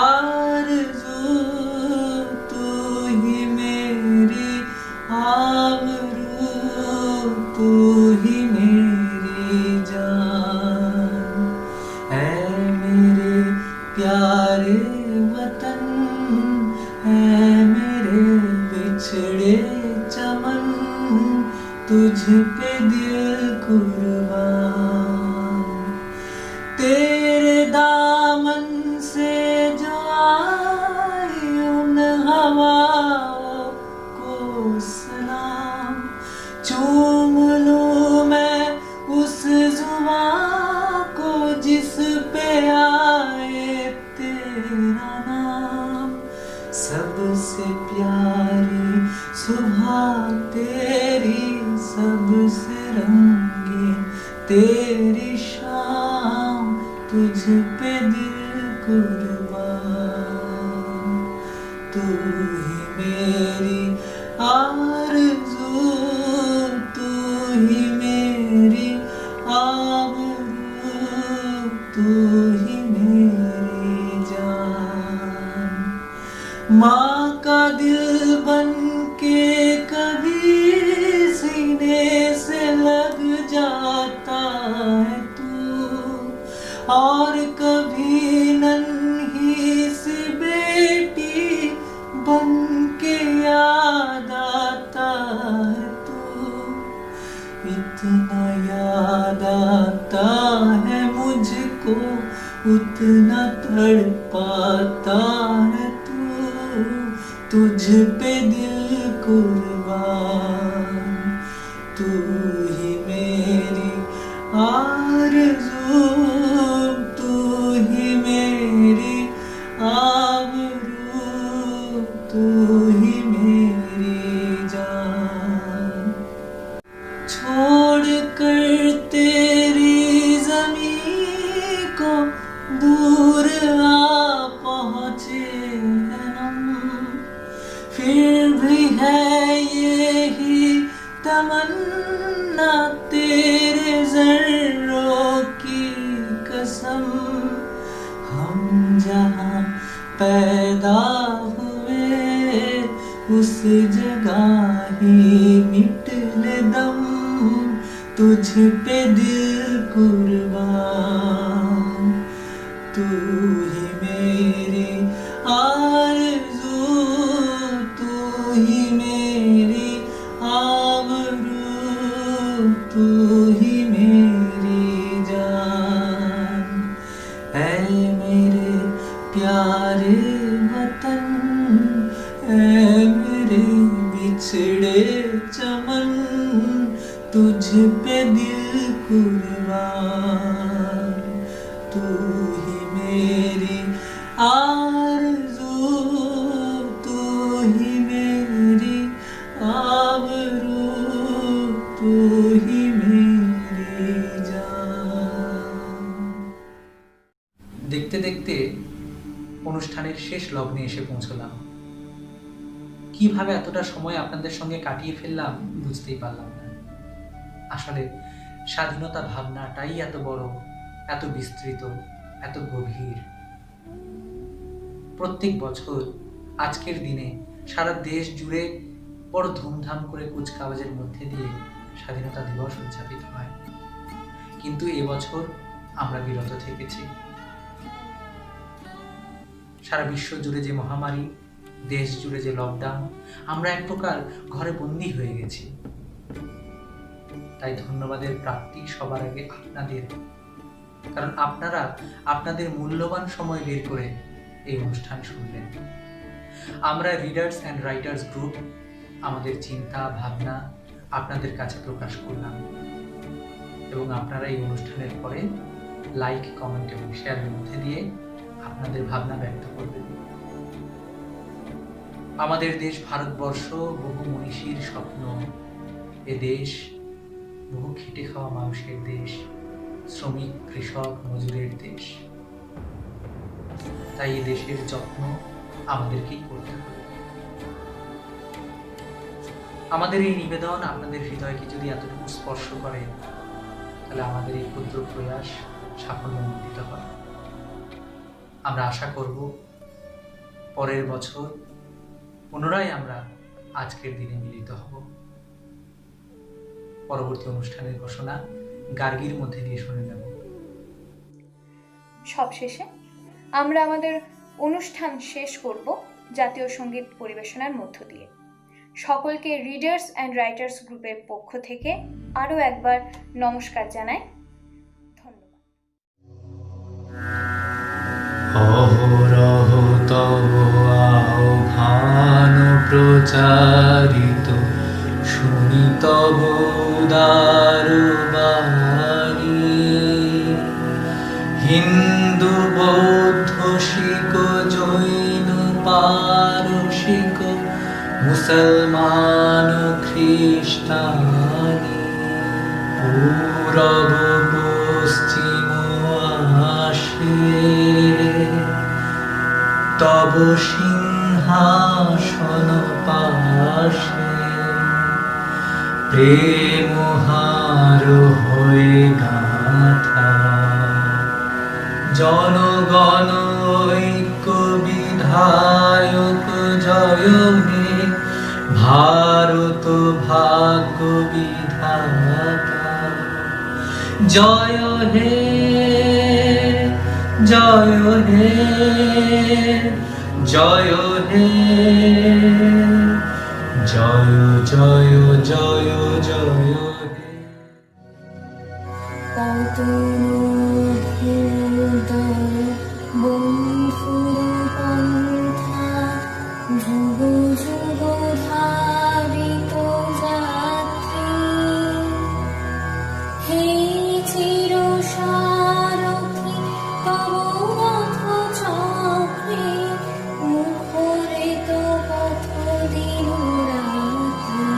आरज़ू, तू ही मेरी आबरू, तू ही मेरी जान। ऐ मेरे प्यारे वतन, ऐ मेरे बिछड़े चमन, तुझ पे दिल कुर्बान। तेरे दामन से जो आई उन हवाओं को सलाम, चूम लूं मैं उस जुबां को जिस पे आए तेरा नाम। सबसे प्यारी सुबह तेरी, सबसे रंगीन तेरी शाम, तुझ पे दिल कुर्बान, तू ही मेरी आरज़ू, तू ही मेरी आबरू, तू ही मेरी जान। माँ का दिल बन के कभी सीने से लग जाता है तू, और कभी नन्ही सी बेटी बन के याद आता है तू। इतना याद आता है मुझको, उतना तड़पाता है तू, तुझ पे दिल कुर्बान, तू ही मेरी आरज़ू, तू ही मेरी आबरू, तू ही मेरी जान। छोड़ कर तेरी ज़मीं को दूर आ पहुँचे हैं हम, फिर भी है यही तमन्ना तेरे ज़र्रों की कसम। हम जहाँ पैदा हुए उस जगह ही मिट ले दम, तुझ पे दिल कुर्बान, तू ही मेरी आरज़ू, तू ही मेरी आबरू, तू ही मेरी जान। ऐ मेरे प्यारे वतन, ऐ मेरे बिछड़े चमन, तुझ पे दिल कुर्बान, तू ही मेरी आरज़ू, तू ही मेरी आबरू, तू ही मेरी जान। দেখতে দেখতে অনুষ্ঠানের শেষ লগ্নে এসে পৌঁছলাম। কিভাবে এতটা সময় আপনাদের সঙ্গে কাটিয়ে ফেললাম বুঝতেই পারলাম না। আসলে স্বাধীনতা ভাবনাটাই এত বড়, এত বিস্তৃত, এত গভীর। প্রত্যেক বছর আজকের দিনে সারা দেশ জুড়ে বড় ধুমধাম করে কুচকাওয়াজের মধ্যে দিয়ে স্বাধীনতা দিবস উদযাপিত হয়, কিন্তু এবছর আমরা বিরত থেকেছি। সারা বিশ্ব জুড়ে যে মহামারী, দেশ জুড়ে যে লকডাউন, আমরা এক প্রকার ঘরে বন্দী হয়ে গেছি। তাই ধন্যবাদের প্রাপ্তি সবার আগে আপনাদের, কারণ আপনারা আপনাদের মূল্যবান সময় বের করে এই অনুষ্ঠান শুনলেন। আমরা রিডার্স অ্যান্ড রাইটার্স গ্রুপ আমাদের চিন্তা ভাবনা আপনাদের কাছে প্রকাশ করলাম এবং আপনারা এই অনুষ্ঠানের পরে লাইক, কমেন্ট এবং শেয়ারের মধ্যে দিয়ে আপনাদের ভাবনা ব্যক্ত করবেন। আমাদের দেশ ভারতবর্ষ বহু মনীষীর স্বপ্ন, এ দেশ বহু খেটে খাওয়া মানুষের দেশ, শ্রমিক, কৃষক, মজুরের দেশ। তাই এই দেশের যত্ন আমাদেরকেই করতে হবে। আমাদের এই নিবেদন আপনাদের হৃদয়কে যদি এতটুকু স্পর্শ করে, তাহলে আমাদের এই ক্ষুদ্র প্রয়াস সাফল্যমণ্ডিত হবে। আমরা আশা করব পরের বছর পুনরায় আমরা আজকের দিনে মিলিত হব। পরবর্তী অনুষ্ঠানের ঘোষণা গার্গীর মধ্যে দিয়ে শুনে নেব। সবশেষে আমরা আমাদের অনুষ্ঠান শেষ করব জাতীয় সঙ্গীত পরিবেশনার মধ্য দিয়ে। সকলকে রিডার্স অ্যান্ড রাইটার্স গ্রুপের পক্ষ থেকে আরও একবার নমস্কার জানাই। ধন্যবাদ। অহরহ তব আহ্বান প্রচারিত, শুনি তব উদার বাণী। হিন্দু, বৌদ্ধ, শিখ, জৈন, পারসিক, মুসলমান, খ্রিস্টানি, পূরব পশ্চিম আসে তব সিংহাসন পাশে। প্রেম হার হয়ে গাথা, জনগণ ঐক্য বিধায়ক জয় হে, ভারত ভাগ্য বিধাতা জয় হে, জয় হে, জয় হে, জয় জয় জয় জয় হে। কত বন্ধুর পন্থা যুগ যুগ ধাবিত যাত্রী, হে চির সারথি তব রথ চক্রে, মুখরিত পথ দিন রাত্রি।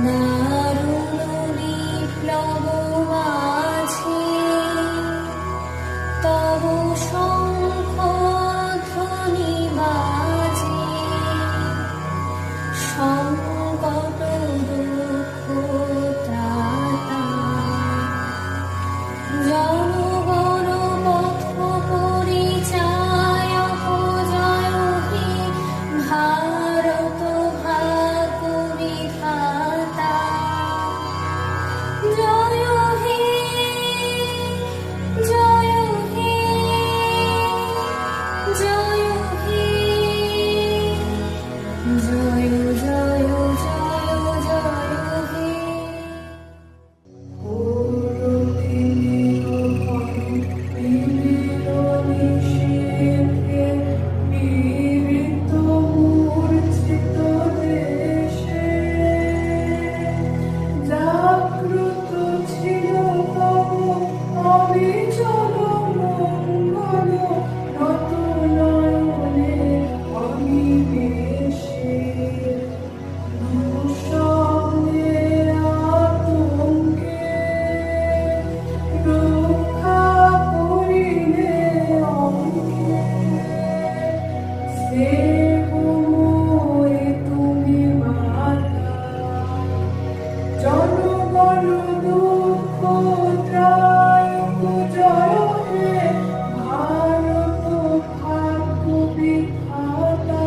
দারুণ বিপ্লব মাঝে তব শঙ্খ ধ্বনি বাজে, সংকট দুঃখ ত্রাতা। জনগণ পথ পরিচায়ক জয় হে, ভারত ভাগ্য বিধাতা জয় হে, জয় হে, জয় হে, জয় জয় জয় জয় হে। জাগ্রত ছিল তব অবিচল মঙ্গল, নত নয়নে অনিমেষে। দুঃস্বপ্নে আতঙ্কে রক্ষা করিলে অঙ্কে, স্নেহময় তুমি মাতা। জনগণ দুঃখ ত্রায়ক জয় হে, ভারত ভাগ্য বিধাতা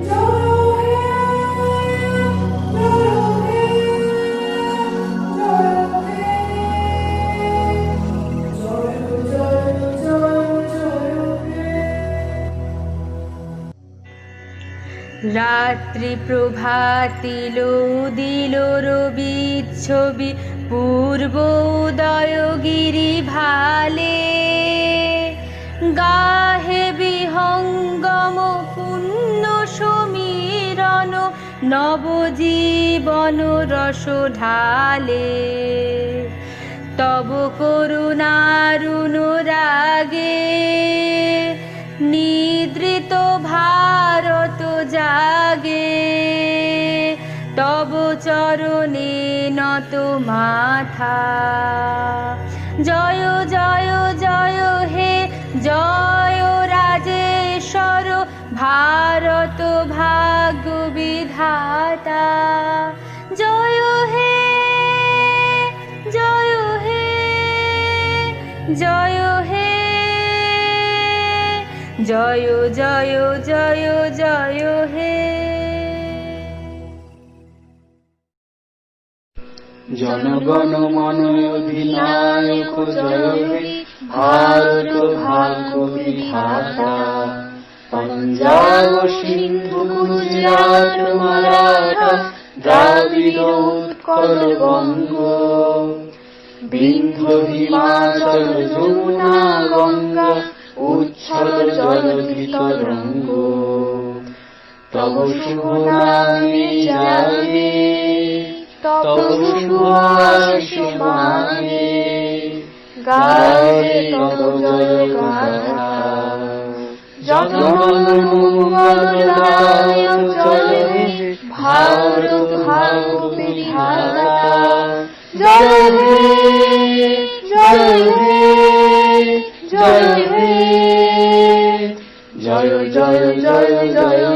জয় হে, জয় হে, জয় হে, জয় জয় জয় জয় হে। রাত্রি প্রভাতিল দিল রবি ছবি, পূর্ব উদয় গিরি ভালে। গাহে বিহঙ্গম পুণ্য সমীরণ নবজীবন রস ঢালে তব করুণারুণ রাগে নিদ্রিত ভারত জাগে তব চরণে নত মাথা জয় জয় জয় হে জয় রাজেশ্বর ভারত ভাগ্য বিধাতা জয় হে জয় হে জয় হে জয় জয় জয় জয় হে। জনগণ মন অধিনায়ক জয় হে ভারত ভাগ্য বিধাতা পঞ্জাব সিন্ধু গুজরাট মারাঠা দ্রাবিড় উৎকল বঙ্গ বিন্ধ্য হিমাচল যমুনা গঙ্গা উচ্ছল জলধি তরঙ্গ তব শুভ নামে জাগে তব শুভ আশিস মাগে গায়ে তব জয় গাথা জনগণ মঙ্গলদায়ক জয় হে ভারত ভাগ্য বিধাতা জয় হে জয় হে জয় হে জয় জয় জয় জয়